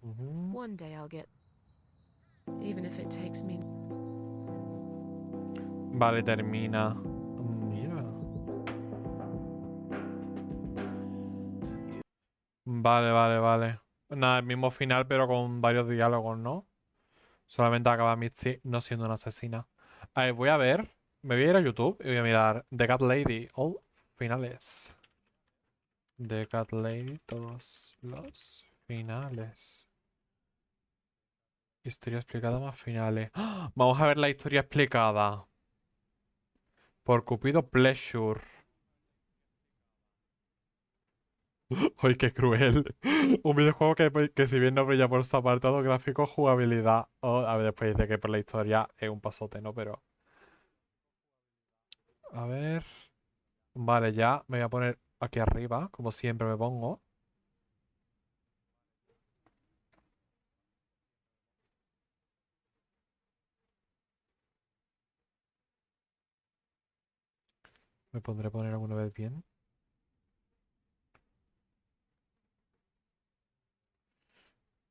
one day I'll get. Even if it takes me. Vale, termina. Mira. Vale. Nada, el mismo final, pero con varios diálogos, ¿no? Solamente acaba Mitzi no siendo una asesina. A ver, voy a ver. Me voy a ir a YouTube y voy a mirar The Cat Lady, all finales. The Cat Lady, todos los finales. Historia explicada más finales. ¡Ah! Vamos a ver la historia explicada. Por Cupido Pleasure. ¡Ay, qué cruel! Un videojuego que si bien no brilla por su apartado gráfico, jugabilidad. Oh, a ver, después dice que por la historia es un pasote, ¿no? Pero... A ver... Vale, ya me voy a poner aquí arriba, como siempre me pongo. Me pondré a poner alguna vez bien.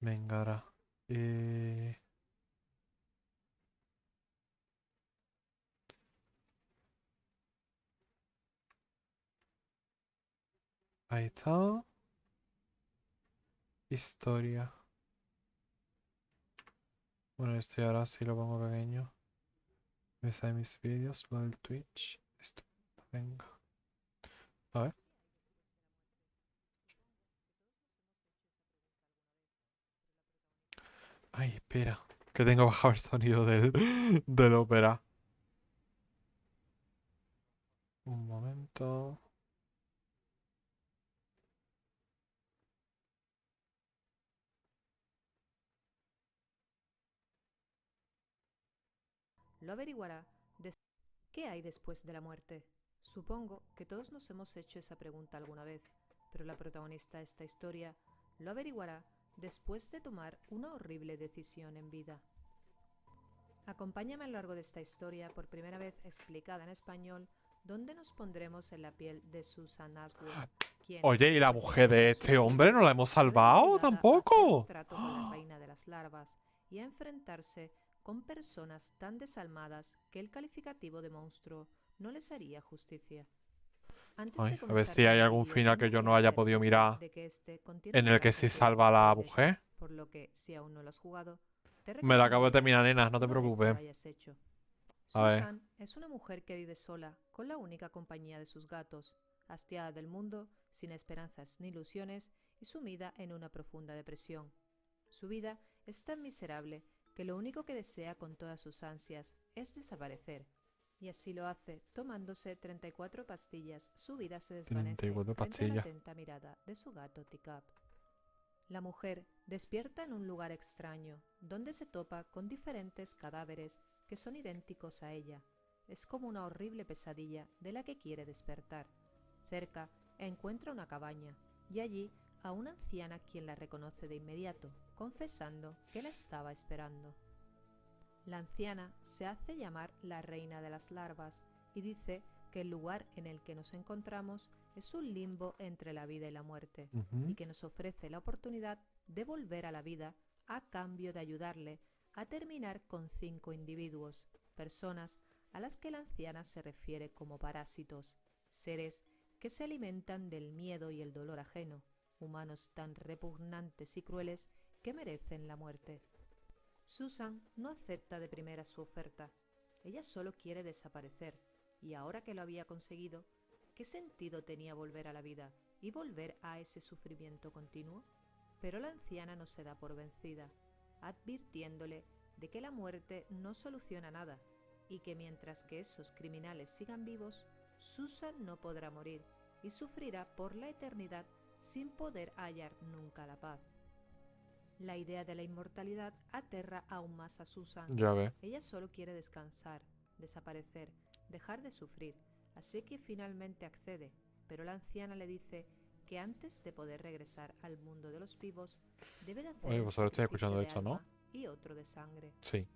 Venga, ahora. Ahí está. Historia. Bueno, esto ya ahora sí lo pongo pequeño. Me sale mis vídeos, lo del Twitch. Esto. Venga. A ver. Ay, espera. Que tengo bajado el sonido del ópera. Un momento. Lo averiguará. ¿Qué hay después de la muerte? Supongo que todos nos hemos hecho esa pregunta alguna vez, pero la protagonista de esta historia lo averiguará después de tomar una horrible decisión en vida. Acompáñame a lo largo de esta historia, por primera vez explicada en español, donde nos pondremos en la piel de Susan Ashworth, quien, Oye, ¿y la después mujer de perder este su hombre no la hemos se ve salvado obligada a hacer tampoco? un trato con la reina de las larvas y a enfrentarse con personas tan desalmadas que el calificativo de monstruo no les haría justicia. Antes Ay, de a ver comenzar si con hay el algún vídeo, final que tengo yo que no haya podido advertirte mirar de que este contiene en el que lugar sí con salva a la spoilers, mujer. por lo que si aún no lo has jugado, te Me la acabo de recomendaría terminar, nena, no te una vez preocupes. lo hayas hecho. A ver. Susan es una mujer que vive sola, con la única compañía de sus gatos, hastiada del mundo, sin esperanzas ni ilusiones y sumida en una profunda depresión. Su vida es tan miserable que lo único que desea con todas sus ansias es desaparecer. Y así lo hace, tomándose 34 pastillas. Su vida se desvanece 34 frente a la pastillas. atenta mirada de su gato Teacup. La mujer despierta en un lugar extraño, donde se topa con diferentes cadáveres que son idénticos a ella. Es como una horrible pesadilla de la que quiere despertar. Cerca encuentra una cabaña y allí a una anciana quien la reconoce de inmediato, confesando que la estaba esperando. La anciana se hace llamar la reina de las larvas y dice que el lugar en el que nos encontramos es un limbo entre la vida y la muerte, y que nos ofrece la oportunidad de volver a la vida a cambio de ayudarle a terminar con 5 individuos, personas a las que la anciana se refiere como parásitos, seres que se alimentan del miedo y el dolor ajeno, humanos tan repugnantes y crueles que merecen la muerte. Susan no acepta de primera su oferta. Ella solo quiere desaparecer, y ahora que lo había conseguido, ¿qué sentido tenía volver a la vida y volver a ese sufrimiento continuo? Pero la anciana no se da por vencida, advirtiéndole de que la muerte no soluciona nada y que mientras que esos criminales sigan vivos, Susan no podrá morir y sufrirá por la eternidad sin poder hallar nunca la paz. La idea de la inmortalidad aterra aún más a Susan. Ya ves. Ella solo quiere descansar, desaparecer, dejar de sufrir, así que finalmente accede, pero la anciana le dice que antes de poder regresar al mundo de los vivos, debe de hacer Oye, un vosotros estáis sacrificio escuchando de esto, ¿no? alma y otro de sangre. Sí.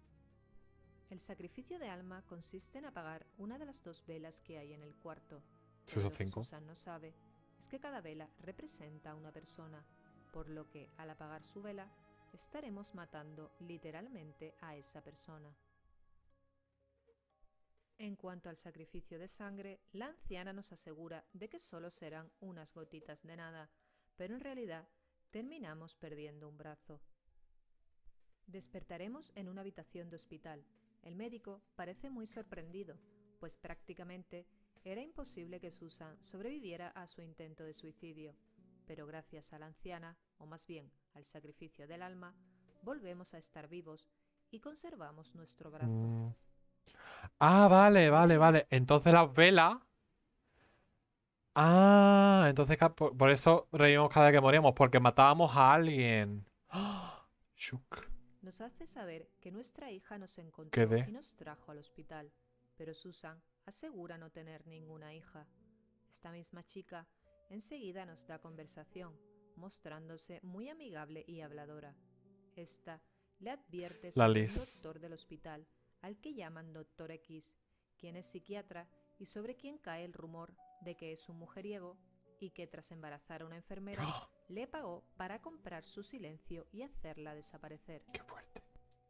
El sacrificio de alma consiste en apagar una de las 2 velas que hay en el cuarto. Sí, Pero son lo que 5. Susan no sabe es que cada vela representa a una persona, por lo que al apagar su vela estaremos matando literalmente a esa persona. En cuanto al sacrificio de sangre, la anciana nos asegura de que solo serán unas gotitas de nada, pero en realidad terminamos perdiendo un brazo. Despertaremos en una habitación de hospital. El médico parece muy sorprendido, pues prácticamente era imposible que Susan sobreviviera a su intento de suicidio, pero gracias a la anciana, o más bien al sacrificio del alma, volvemos a estar vivos y conservamos nuestro brazo. Ah, vale. Entonces las velas. Ah, entonces por eso reímos cada vez que moríamos, porque matábamos a alguien. ¡Ah! Shuk. Nos hace saber que nuestra hija nos encontró Quedé. y nos trajo al hospital, pero Susan asegura no tener ninguna hija. Esta misma chica enseguida nos da conversación, mostrándose muy amigable y habladora. Esta le advierte La sobre un Liz. doctor del hospital, al que llaman Doctor X, quien es psiquiatra y sobre quien cae el rumor de que es un mujeriego y que tras embarazar a una enfermera le pagó para comprar su silencio y hacerla desaparecer. Qué fuerte.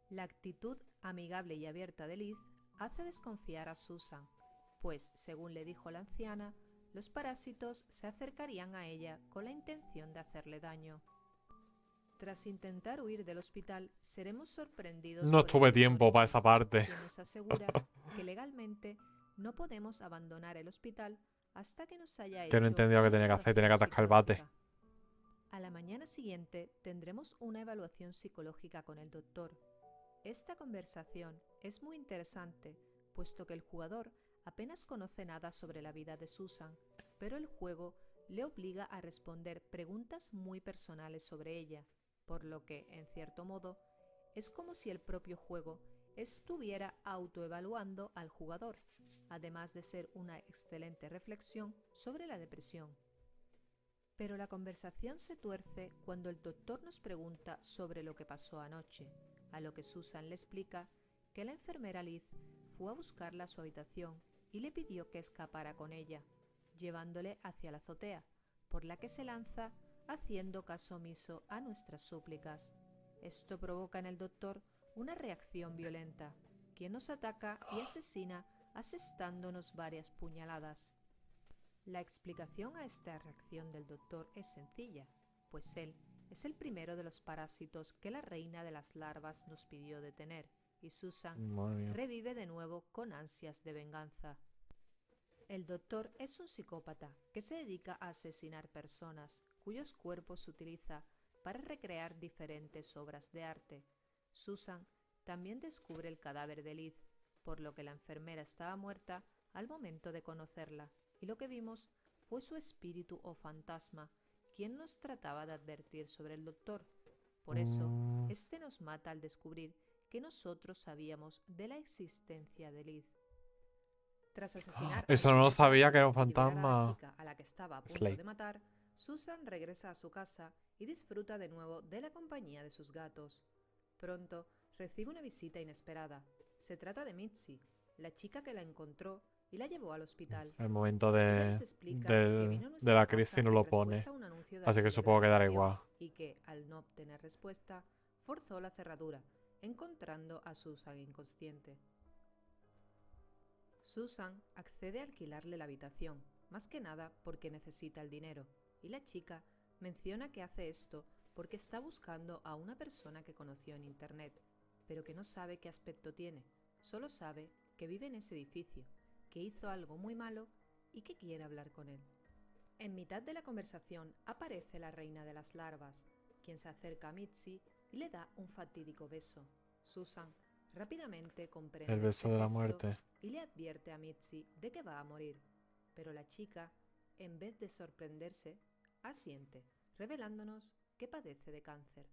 La actitud amigable y abierta de Liz hace desconfiar a Susan, pues, según le dijo la anciana, los parásitos se acercarían a ella con la intención de hacerle daño. Tras intentar huir del hospital, seremos sorprendidos No por el tuve Dr. tiempo para X, esa parte. quien nos asegura que legalmente no podemos abandonar el hospital hasta que nos haya hecho Que no entendía lo que una tenía que hacer, tenía que evaluación atascar el bate. psicológica. A la mañana siguiente tendremos una evaluación psicológica con el doctor. Esta conversación es muy interesante, puesto que el jugador apenas conoce nada sobre la vida de Susan, pero el juego le obliga a responder preguntas muy personales sobre ella, por lo que, en cierto modo, es como si el propio juego estuviera autoevaluando al jugador, además de ser una excelente reflexión sobre la depresión. Pero la conversación se tuerce cuando el doctor nos pregunta sobre lo que pasó anoche, a lo que Susan le explica que la enfermera Liz fue a buscarla a su habitación y le pidió que escapara con ella, llevándole hacia la azotea, por la que se lanza haciendo caso omiso a nuestras súplicas. Esto provoca en el doctor una reacción violenta, quien nos ataca y asesina asestándonos varias puñaladas. La explicación a esta reacción del doctor es sencilla, pues él es el primero de los parásitos que la reina de las larvas nos pidió detener, y Susan Madre mía. revive de nuevo con ansias de venganza. El doctor es un psicópata que se dedica a asesinar personas, cuyos cuerpos utiliza para recrear diferentes obras de arte. Susan también descubre el cadáver de Liz, por lo que la enfermera estaba muerta al momento de conocerla, y lo que vimos fue su espíritu o fantasma, quien nos trataba de advertir sobre el doctor. Por eso, este nos mata al descubrir que nosotros sabíamos de la existencia de Liz. Tras asesinar Eso al no lo dueño de sabía casa que era un y liberar a la fantasma. chica a la que estaba a punto Slade. de matar, Susan regresa a su casa y disfruta de nuevo de la compañía de sus gatos. Pronto recibe una visita inesperada. Se trata de Mitzi, la chica que la encontró y la llevó al hospital. El momento Ella nos explica que vino a de nuestra la casa crisis no en lo pone. respuesta a un anuncio de Así que alquiler supongo de que dará habitación igual. y que, al no obtener respuesta, forzó la cerradura, encontrando a Susan inconsciente. Susan accede a alquilarle la habitación, más que nada porque necesita el dinero, y la chica menciona que hace esto porque está buscando a una persona que conoció en internet, pero que no sabe qué aspecto tiene, solo sabe que vive en ese edificio, que hizo algo muy malo y que quiere hablar con él. En mitad de la conversación aparece la reina de las larvas, quien se acerca a Mitzi y le da un fatídico beso. Susan rápidamente comprende El beso este de la gesto muerte. y le advierte a Mitzi de que va a morir, pero la chica, en vez de sorprenderse, asiente, revelándonos que padece de cáncer.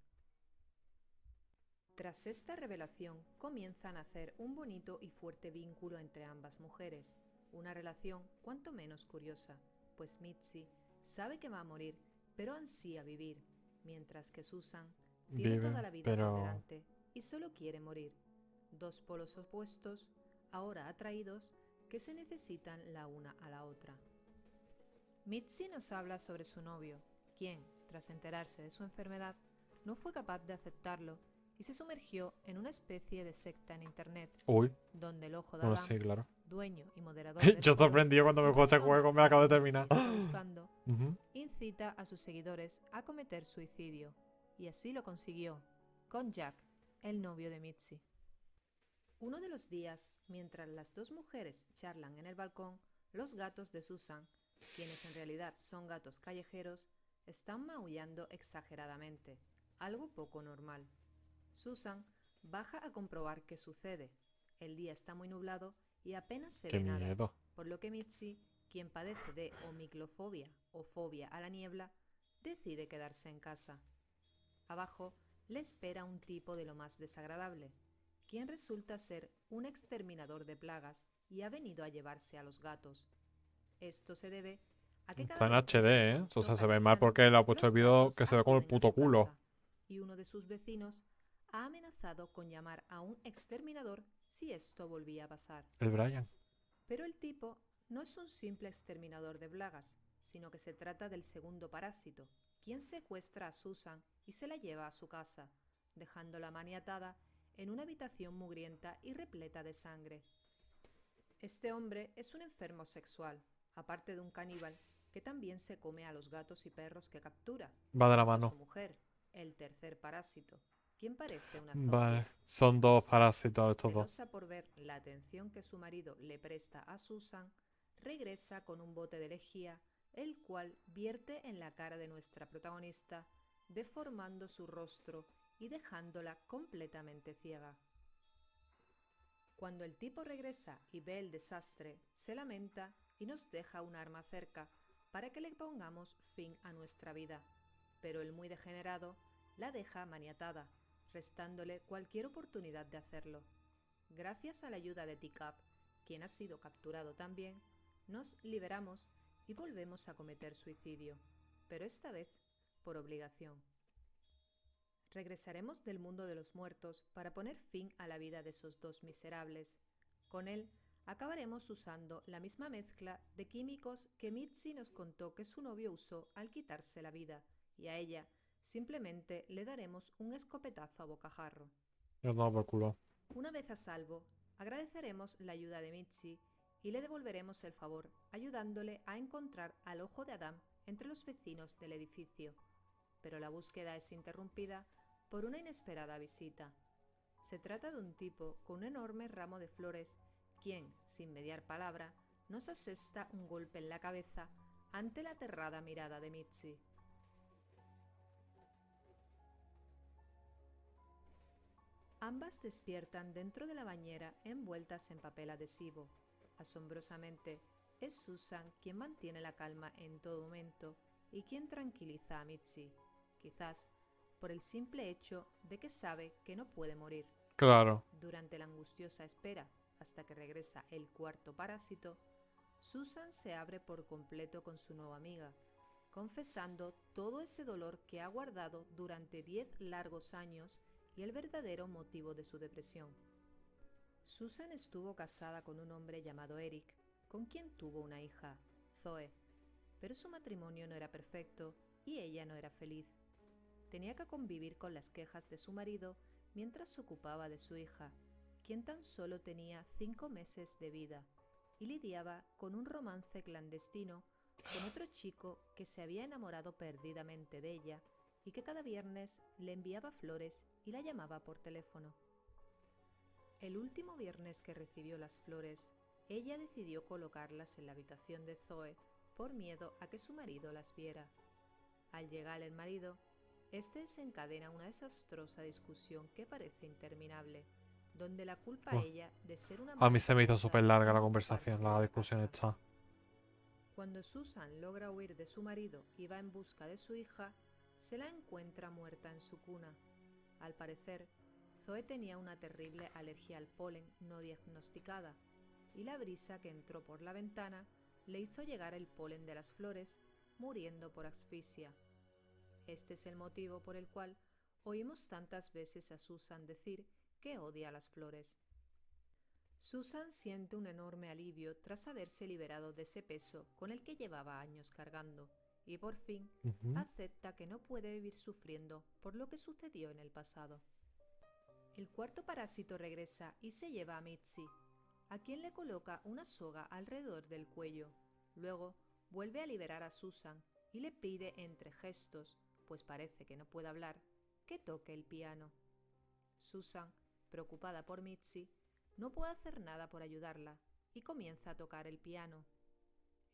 Tras esta revelación, comienzan a hacer un bonito y fuerte vínculo entre ambas mujeres, una relación cuanto menos curiosa, pues Mitzi sabe que va a morir, pero ansía vivir, mientras que Susan tiene toda la vida por delante y solo quiere morir. Dos polos opuestos, ahora atraídos, que se necesitan la una a la otra. Mitzi nos habla sobre su novio, quien, tras enterarse de su enfermedad, no fue capaz de aceptarlo y se sumergió en una especie de secta en internet, Uy, donde el ojo de bueno, Adán, sí, claro. dueño y moderador del Yo foro, sorprendido cuando me y juego este persona juego, me a lo acabo de la que Mitzi terminar. está buscando, Ujú. incita a sus seguidores a cometer suicidio, y así lo consiguió, con Jack, el novio de Mitzi. Uno de los días, mientras las dos mujeres charlan en el balcón, los gatos de Susan, quienes en realidad son gatos callejeros, están maullando exageradamente, algo poco normal. Susan baja a comprobar qué sucede. El día está muy nublado y apenas se Qué ve nada, miedo. por lo que Mitzi, quien padece de omiclofobia o fobia a la niebla, decide quedarse en casa. Abajo le espera un tipo de lo más desagradable, quien resulta ser un exterminador de plagas y ha venido a llevarse a los gatos. Esto se debe a que cada Está en vez que HD, ¿eh? Susan O sea, toca se el ve mal piano, porque le ha puesto el los vídeo gatos que se ve como el acuden a puto su culo. casa, y uno de sus vecinos ha amenazado con llamar a un exterminador si esto volvía a pasar. El Brian. Pero el tipo no es un simple exterminador de plagas, sino que se trata del segundo parásito, quien secuestra a Susan y se la lleva a su casa, dejándola maniatada en una habitación mugrienta y repleta de sangre. Este hombre es un enfermo sexual, aparte de un caníbal que también se come a los gatos y perros que captura, Va de la junto a mano. su mujer, el tercer parásito, quien parece una Vale. zombie. Son dos Esta, parásitos estos dos. celosa por ver la atención que su marido le presta a Susan, regresa con un bote de lejía, el cual vierte en la cara de nuestra protagonista, deformando su rostro y dejándola completamente ciega. Cuando el tipo regresa y ve el desastre, se lamenta y nos deja un arma cerca para que le pongamos fin a nuestra vida, pero el muy degenerado la deja maniatada, restándole cualquier oportunidad de hacerlo. Gracias a la ayuda de Teacup, quien ha sido capturado también, nos liberamos y volvemos a cometer suicidio, pero esta vez por obligación. Regresaremos del mundo de los muertos para poner fin a la vida de esos dos miserables. Con él acabaremos usando la misma mezcla de químicos que Mitzi nos contó que su novio usó al quitarse la vida, y a ella simplemente le daremos un escopetazo a bocajarro. Yo no, por culo. Una vez a salvo, agradeceremos la ayuda de Mitzi y le devolveremos el favor ayudándole a encontrar al ojo de Adán entre los vecinos del edificio. Pero la búsqueda es interrumpida por una inesperada visita. Se trata de un tipo con un enorme ramo de flores, quien, sin mediar palabra, nos asesta un golpe en la cabeza ante la aterrada mirada de Mitzi. Ambas despiertan dentro de la bañera envueltas en papel adhesivo. Asombrosamente, es Susan quien mantiene la calma en todo momento y quien tranquiliza a Mitzi, quizás por el simple hecho de que sabe que no puede morir. Claro. Durante la angustiosa espera hasta que regresa el cuarto parásito, Susan se abre por completo con su nueva amiga, confesando todo ese dolor que ha guardado durante 10 largos años y el verdadero motivo de su depresión. Susan estuvo casada con un hombre llamado Eric, con quien tuvo una hija, Zoe, pero su matrimonio no era perfecto y ella no era feliz. Tenía que convivir con las quejas de su marido mientras se ocupaba de su hija, quien tan solo tenía 5 meses de vida, y lidiaba con un romance clandestino con otro chico que se había enamorado perdidamente de ella y que cada viernes le enviaba flores y la llamaba por teléfono. El último viernes que recibió las flores, ella decidió colocarlas en la habitación de Zoe por miedo a que su marido las viera. Al llegar el marido, este desencadena una desastrosa discusión que parece interminable, donde la culpa a ella de ser una A mí mala se me hizo esposa súper larga y la no conversación, ocuparse la de discusión casa. esta. Cuando Susan logra huir de su marido y va en busca de su hija, se la encuentra muerta en su cuna. Al parecer, Zoe tenía una terrible alergia al polen no diagnosticada, y la brisa que entró por la ventana le hizo llegar el polen de las flores, muriendo por asfixia. Este es el motivo por el cual oímos tantas veces a Susan decir que odia las flores. Susan siente un enorme alivio tras haberse liberado de ese peso con el que llevaba años cargando, y por fin acepta que no puede vivir sufriendo por lo que sucedió en el pasado. El cuarto parásito regresa y se lleva a Mitzi, a quien le coloca una soga alrededor del cuello. Luego vuelve a liberar a Susan y le pide entre gestos, pues parece que no puede hablar, que toque el piano. Susan, preocupada por Mitzi, no puede hacer nada por ayudarla y comienza a tocar el piano.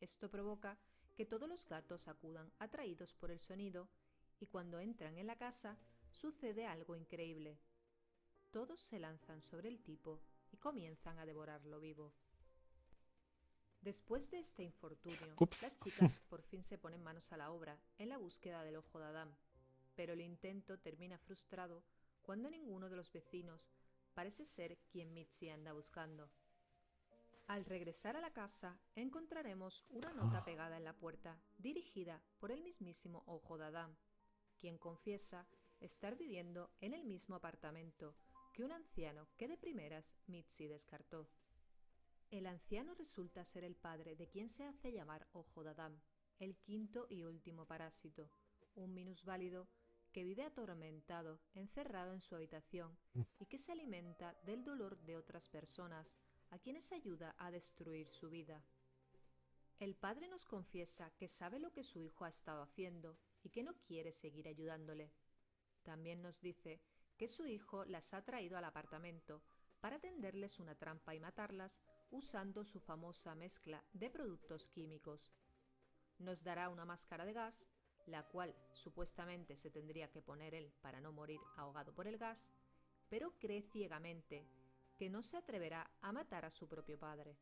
Esto provoca que todos los gatos acudan atraídos por el sonido y cuando entran en la casa sucede algo increíble. Todos se lanzan sobre el tipo y comienzan a devorarlo vivo. Después de este infortunio, las chicas por fin se ponen manos a la obra en la búsqueda del ojo de Adán, pero el intento termina frustrado cuando ninguno de los vecinos parece ser quien Mitzi anda buscando. Al regresar a la casa, encontraremos una nota pegada en la puerta dirigida por el mismísimo ojo de Adán, quien confiesa estar viviendo en el mismo apartamento que un anciano que de primeras Mitzi descartó. El anciano resulta ser el padre de quien se hace llamar Ojo de Adán, el quinto y último parásito, un minusválido que vive atormentado, encerrado en su habitación y que se alimenta del dolor de otras personas a quienes ayuda a destruir su vida. El padre nos confiesa que sabe lo que su hijo ha estado haciendo y que no quiere seguir ayudándole. También nos dice que su hijo las ha traído al apartamento para tenderles una trampa y matarlas usando su famosa mezcla de productos químicos. Nos dará una máscara de gas, la cual supuestamente se tendría que poner él para no morir ahogado por el gas, pero cree ciegamente que no se atreverá a matar a su propio padre.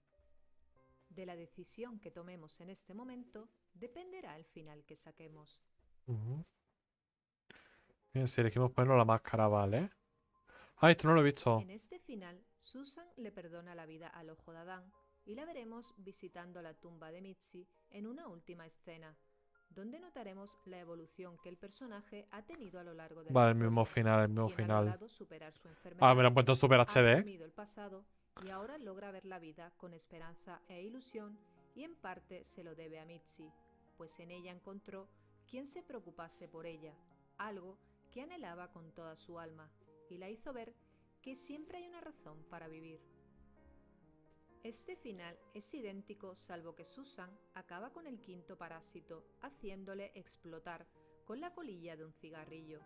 De la decisión que tomemos en este momento dependerá el final que saquemos. Bien, si elegimos ponernos la máscara, ¿vale? Ah, esto no lo he visto. En este final, Susan le perdona la vida al ojo de Adán y la veremos visitando la tumba de Mitzi en una última escena, donde notaremos la evolución que el personaje ha tenido a lo largo de la Vale, el historia, mismo final, el mismo quien ha final. logrado superar su enfermedad, Ah, me lo han puesto en Super ha HD. asumido el pasado y ahora logra ver la vida con esperanza e ilusión, y en parte se lo debe a Mitzi, pues en ella encontró quien se preocupase por ella, algo que anhelaba con toda su alma, y la hizo ver que siempre hay una razón para vivir. Este final es idéntico, salvo que Susan acaba con el quinto parásito haciéndole explotar con la colilla de un cigarrillo,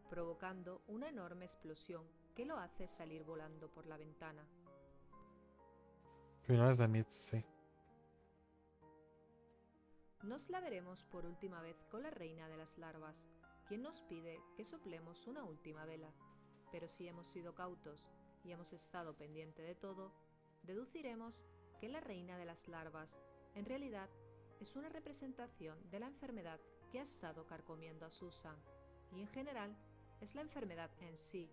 provocando una enorme explosión que lo hace salir volando por la ventana. Finales de Mitzi. Nos la veremos por última vez con la reina de las larvas, quien nos pide que soplemos una última vela. Pero si hemos sido cautos y hemos estado pendiente de todo, deduciremos que la reina de las larvas en realidad es una representación de la enfermedad que ha estado carcomiendo a Susan, y en general es la enfermedad en sí,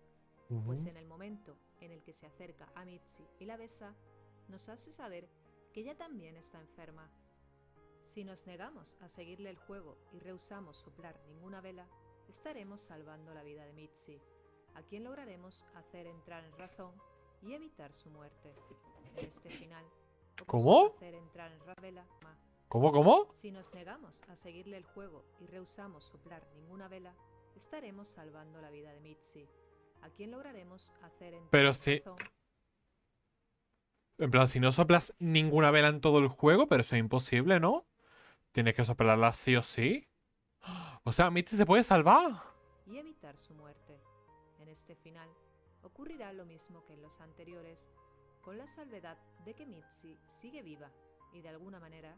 pues en el momento en el que se acerca a Mitzi y la besa, nos hace saber que ella también está enferma. Si nos negamos a seguirle el juego y rehusamos soplar ninguna vela, estaremos salvando la vida de Mitzi, a quien lograremos hacer entrar en razón y evitar su muerte. En este final, ¿Cómo? hacer entrar en vela. ¿Cómo? Si nos negamos a seguirle el juego y rehusamos soplar ninguna vela, estaremos salvando la vida de Mitzi, a quien lograremos hacer entrar Pero en si... razón. En plan, si no soplas ninguna vela en todo el juego, pero eso es imposible, ¿no? Tienes que soplarla sí o sí. O sea, Mitzi se puede salvar. Y evitar su muerte. En este final, ocurrirá lo mismo que en los anteriores, con la salvedad de que Mitzi sigue viva y de alguna manera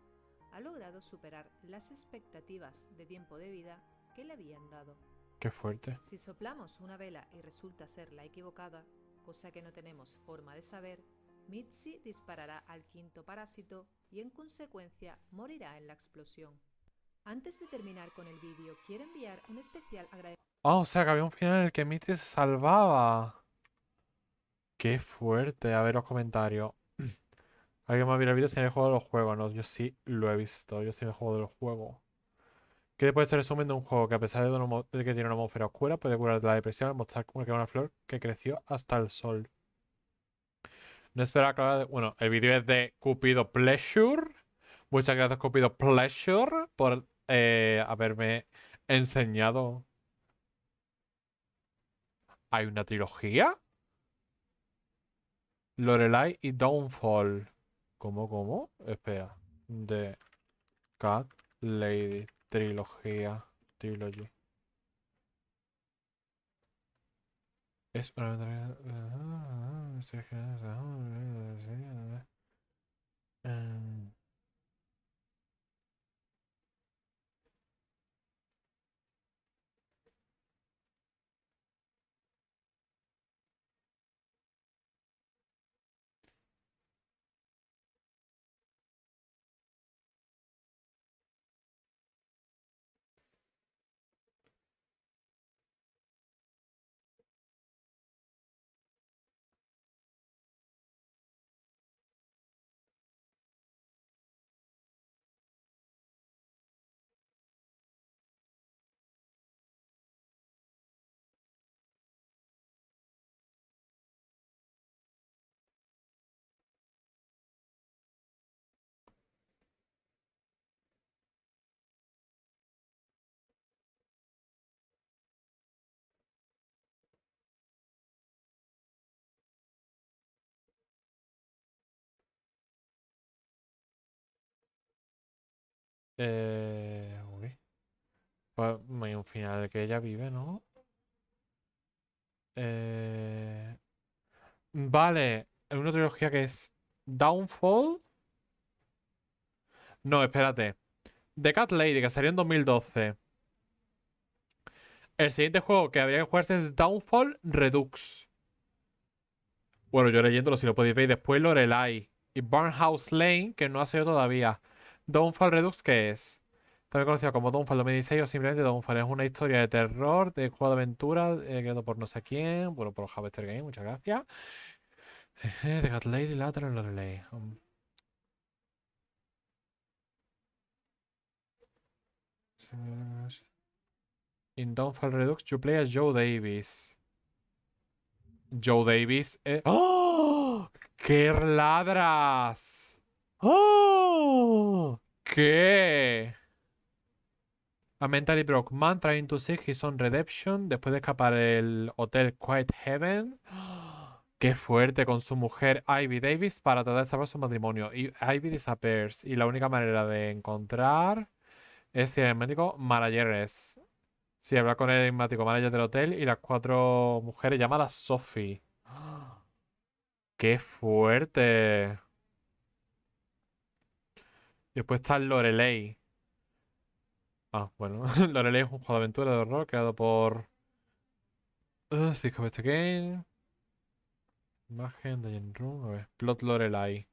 ha logrado superar las expectativas de tiempo de vida que le habían dado. Qué fuerte. Si soplamos una vela y resulta ser la equivocada, cosa que no tenemos forma de saber, Mitzi disparará al quinto parásito y en consecuencia morirá en la explosión. Antes de terminar con el vídeo, quiero enviar un especial agradecimiento. Ah, o sea que había un final en el que Mitzi se salvaba. Qué fuerte. A ver los comentarios. ¿Alguien más vio el vídeo sin el juego de los juegos? No, yo sí lo he visto. Yo sí el juego de los juegos. ¿Qué puede ser el resumen de un juego que a pesar de que tiene una atmósfera oscura, puede curar de la depresión al mostrar como que una flor que creció hasta el sol? No esperaba que hablara de... Bueno, el vídeo es de Cupido Pleasure. Muchas gracias, Cupido Pleasure, por haberme enseñado. ¿Hay una trilogía? Lorelai y Downfall. ¿Cómo? Espera. The Cat Lady. Trilogía. Trilogy. Es una... Uy. Pues hay un final que ella vive, ¿no? Vale. Hay una trilogía que es Downfall. No, espérate. The Cat Lady, que salió en 2012. El siguiente juego que habría que jugarse es Downfall Redux. Bueno, yo leyéndolo, si lo podéis ver. Y después Lorelai. Y Barnhouse Lane, que no ha salido todavía. Downfall Redux, ¿qué es? También conocido como Downfall 2016 o simplemente Downfall. Es una historia de terror, de juego de aventura, creado por no sé quién. Bueno, por Harvester Game, muchas gracias. The Cat Lady, Lateral Lorelai. In Downfall Redux, you play as Joe Davis. Joe Davis. ¡Oh! ¡Qué ladras! ¡Oh! ¿Qué? A mentally broke man trying to seek his own redemption después de escapar del hotel Quiet Heaven. ¡Qué fuerte! Con su mujer Ivy Davis para tratar de salvar su matrimonio. Y Ivy disappears. Y la única manera de encontrar es ir al médico manageres. Sí, hablar con el enigmático manager del hotel y las 4 mujeres llamadas Sophie. ¡Qué fuerte! Y después está Lorelei. Ah, bueno. Lorelei es un juego de aventura de horror creado por... Six Game. Imagen de Room. A ver. Plot Lorelei.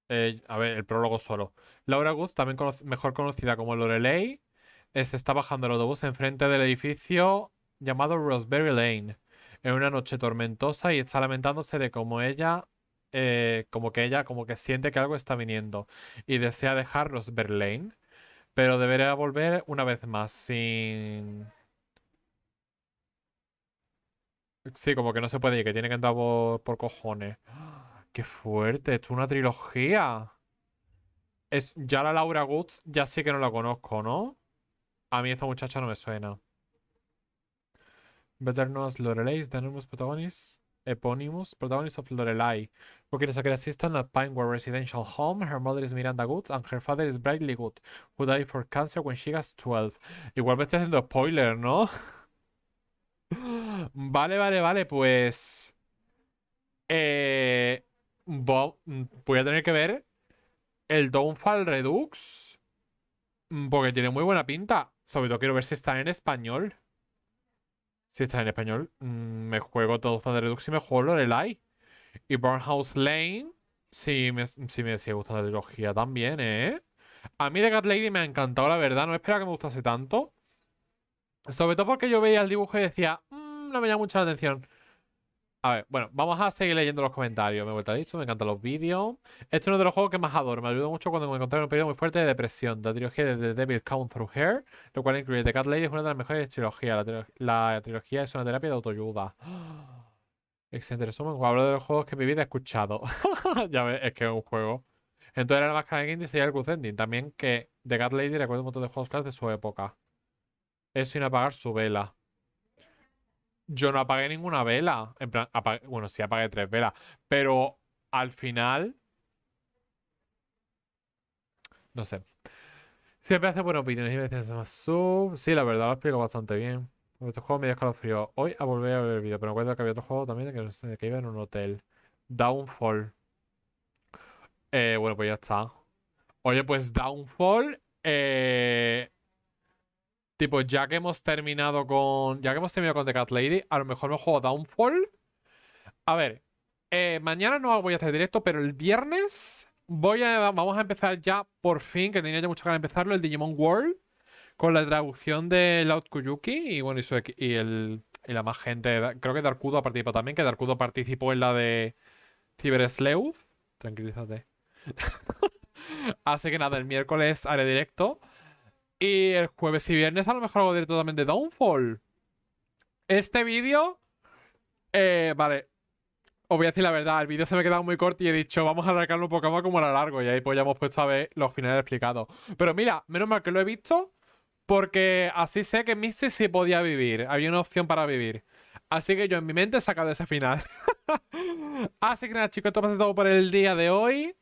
A ver, el prólogo solo. Laura Good, también mejor conocida como Lorelei, se está bajando el autobús enfrente del edificio llamado Roseberry Lane en una noche tormentosa y está lamentándose de cómo ella como que ella como que siente que algo está viniendo y desea dejarlos ver Lane, pero deberá volver una vez más sin... Sí, como que no se puede ir, que tiene que entrar por cojones. ¡Qué fuerte! Esto es una trilogía. Ya la Laura Goods, ya sí que no la conozco, ¿no? A mí esta muchacha no me suena. Better known as Lorelei is the enormous protagonist, eponymous protagonist of Lorelei. Working as a care assistant at Pineware Residential Home, her mother is Miranda Goods and her father is Bradley Good, who died for cancer when she was 12. Igual me estoy haciendo spoiler, ¿no? Vale, pues... Eh, voy a tener que ver el Downfall Redux, porque tiene muy buena pinta. Sobre todo quiero ver si está en español. Si está en español, me juego Downfall Redux y me juego Lorelai. Y Burnhouse Lane, sí me sigue gustando la trilogía también, ¿eh? A mí The Cat Lady me ha encantado, la verdad. No esperaba que me gustase tanto. Sobre todo porque yo veía el dibujo y decía, no me llama mucho la atención. A ver, bueno, vamos a seguir leyendo los comentarios. Me he vuelto a dicho, me encantan los vídeos. Este es uno de los juegos que más adoro. Me ayudó mucho cuando me encontré en un periodo muy fuerte de depresión. La trilogía de The Devil Count Through Hair, lo cual incluye The Cat Lady, es una de las mejores trilogías. La trilogía es una terapia de autoayuda. Excelente resumen. Hablo de los juegos que mi vida he escuchado. Ya ves, es que es un juego. Entonces era la máscara de Indie y sería el Good Ending. También que The Cat Lady recuerda un montón de juegos clásicos de su época. Eso sin apagar su vela. Yo no apagué ninguna vela. En plan, bueno, sí apagué 3 velas. Pero al final. No sé. Siempre hace buenos vídeos y veces más sub. Sí, la verdad lo explico bastante bien. Este juego me dio escalofrío. Hoy a volver a ver el vídeo. Pero me acuerdo que había otro juego también que, no sé, que iba en un hotel. Downfall. Bueno, pues ya está. Oye, pues Downfall. Tipo, ya que hemos terminado con. Ya que hemos terminado con The Cat Lady, a lo mejor me juego Downfall. A ver, mañana no voy a hacer directo, pero el viernes vamos a empezar ya, por fin, que tenía ya mucha ganas de empezarlo, el Digimon World, con la traducción de Loud Kuyuki y bueno, y la más gente. Creo que Darkudo ha participado también, que Darkudo participó en la de Cyber Sleuth. Tranquilízate. Así que nada, el miércoles haré directo. Y el jueves y viernes a lo mejor hago directo también de Downfall. Este vídeo. Vale. Os voy a decir la verdad, el vídeo se me ha quedado muy corto y he dicho, vamos a alargarlo un poco más como a lo largo. Y ahí pues ya hemos puesto a ver los finales explicados. Pero mira, menos mal que lo he visto, porque así sé que Misty sí podía vivir. Había una opción para vivir. Así que yo en mi mente he sacado ese final. Así que nada, chicos, esto pasa todo por el día de hoy.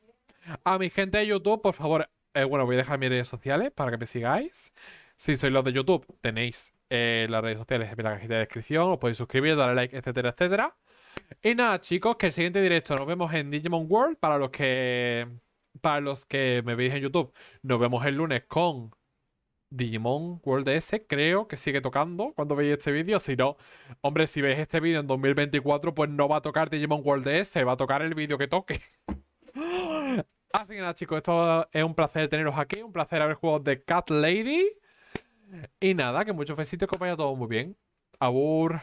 A mi gente de YouTube, por favor, bueno, voy a dejar mis redes sociales para que me sigáis. Si sois los de YouTube, tenéis las redes sociales en la cajita de descripción. Os podéis suscribir, darle like, etcétera, etcétera. Y nada, chicos, que el siguiente directo nos vemos en Digimon World. Para los que me veis en YouTube, nos vemos el lunes con Digimon World DS. Creo que sigue tocando cuando veis este vídeo. Si no, hombre, si veis este vídeo en 2024, pues no va a tocar Digimon World DS, va a tocar el vídeo que toque. Así que nada, chicos, esto es un placer teneros aquí. Un placer haber jugado de Cat Lady. Y nada, que muchos besitos, que os vaya todo muy bien. Abur.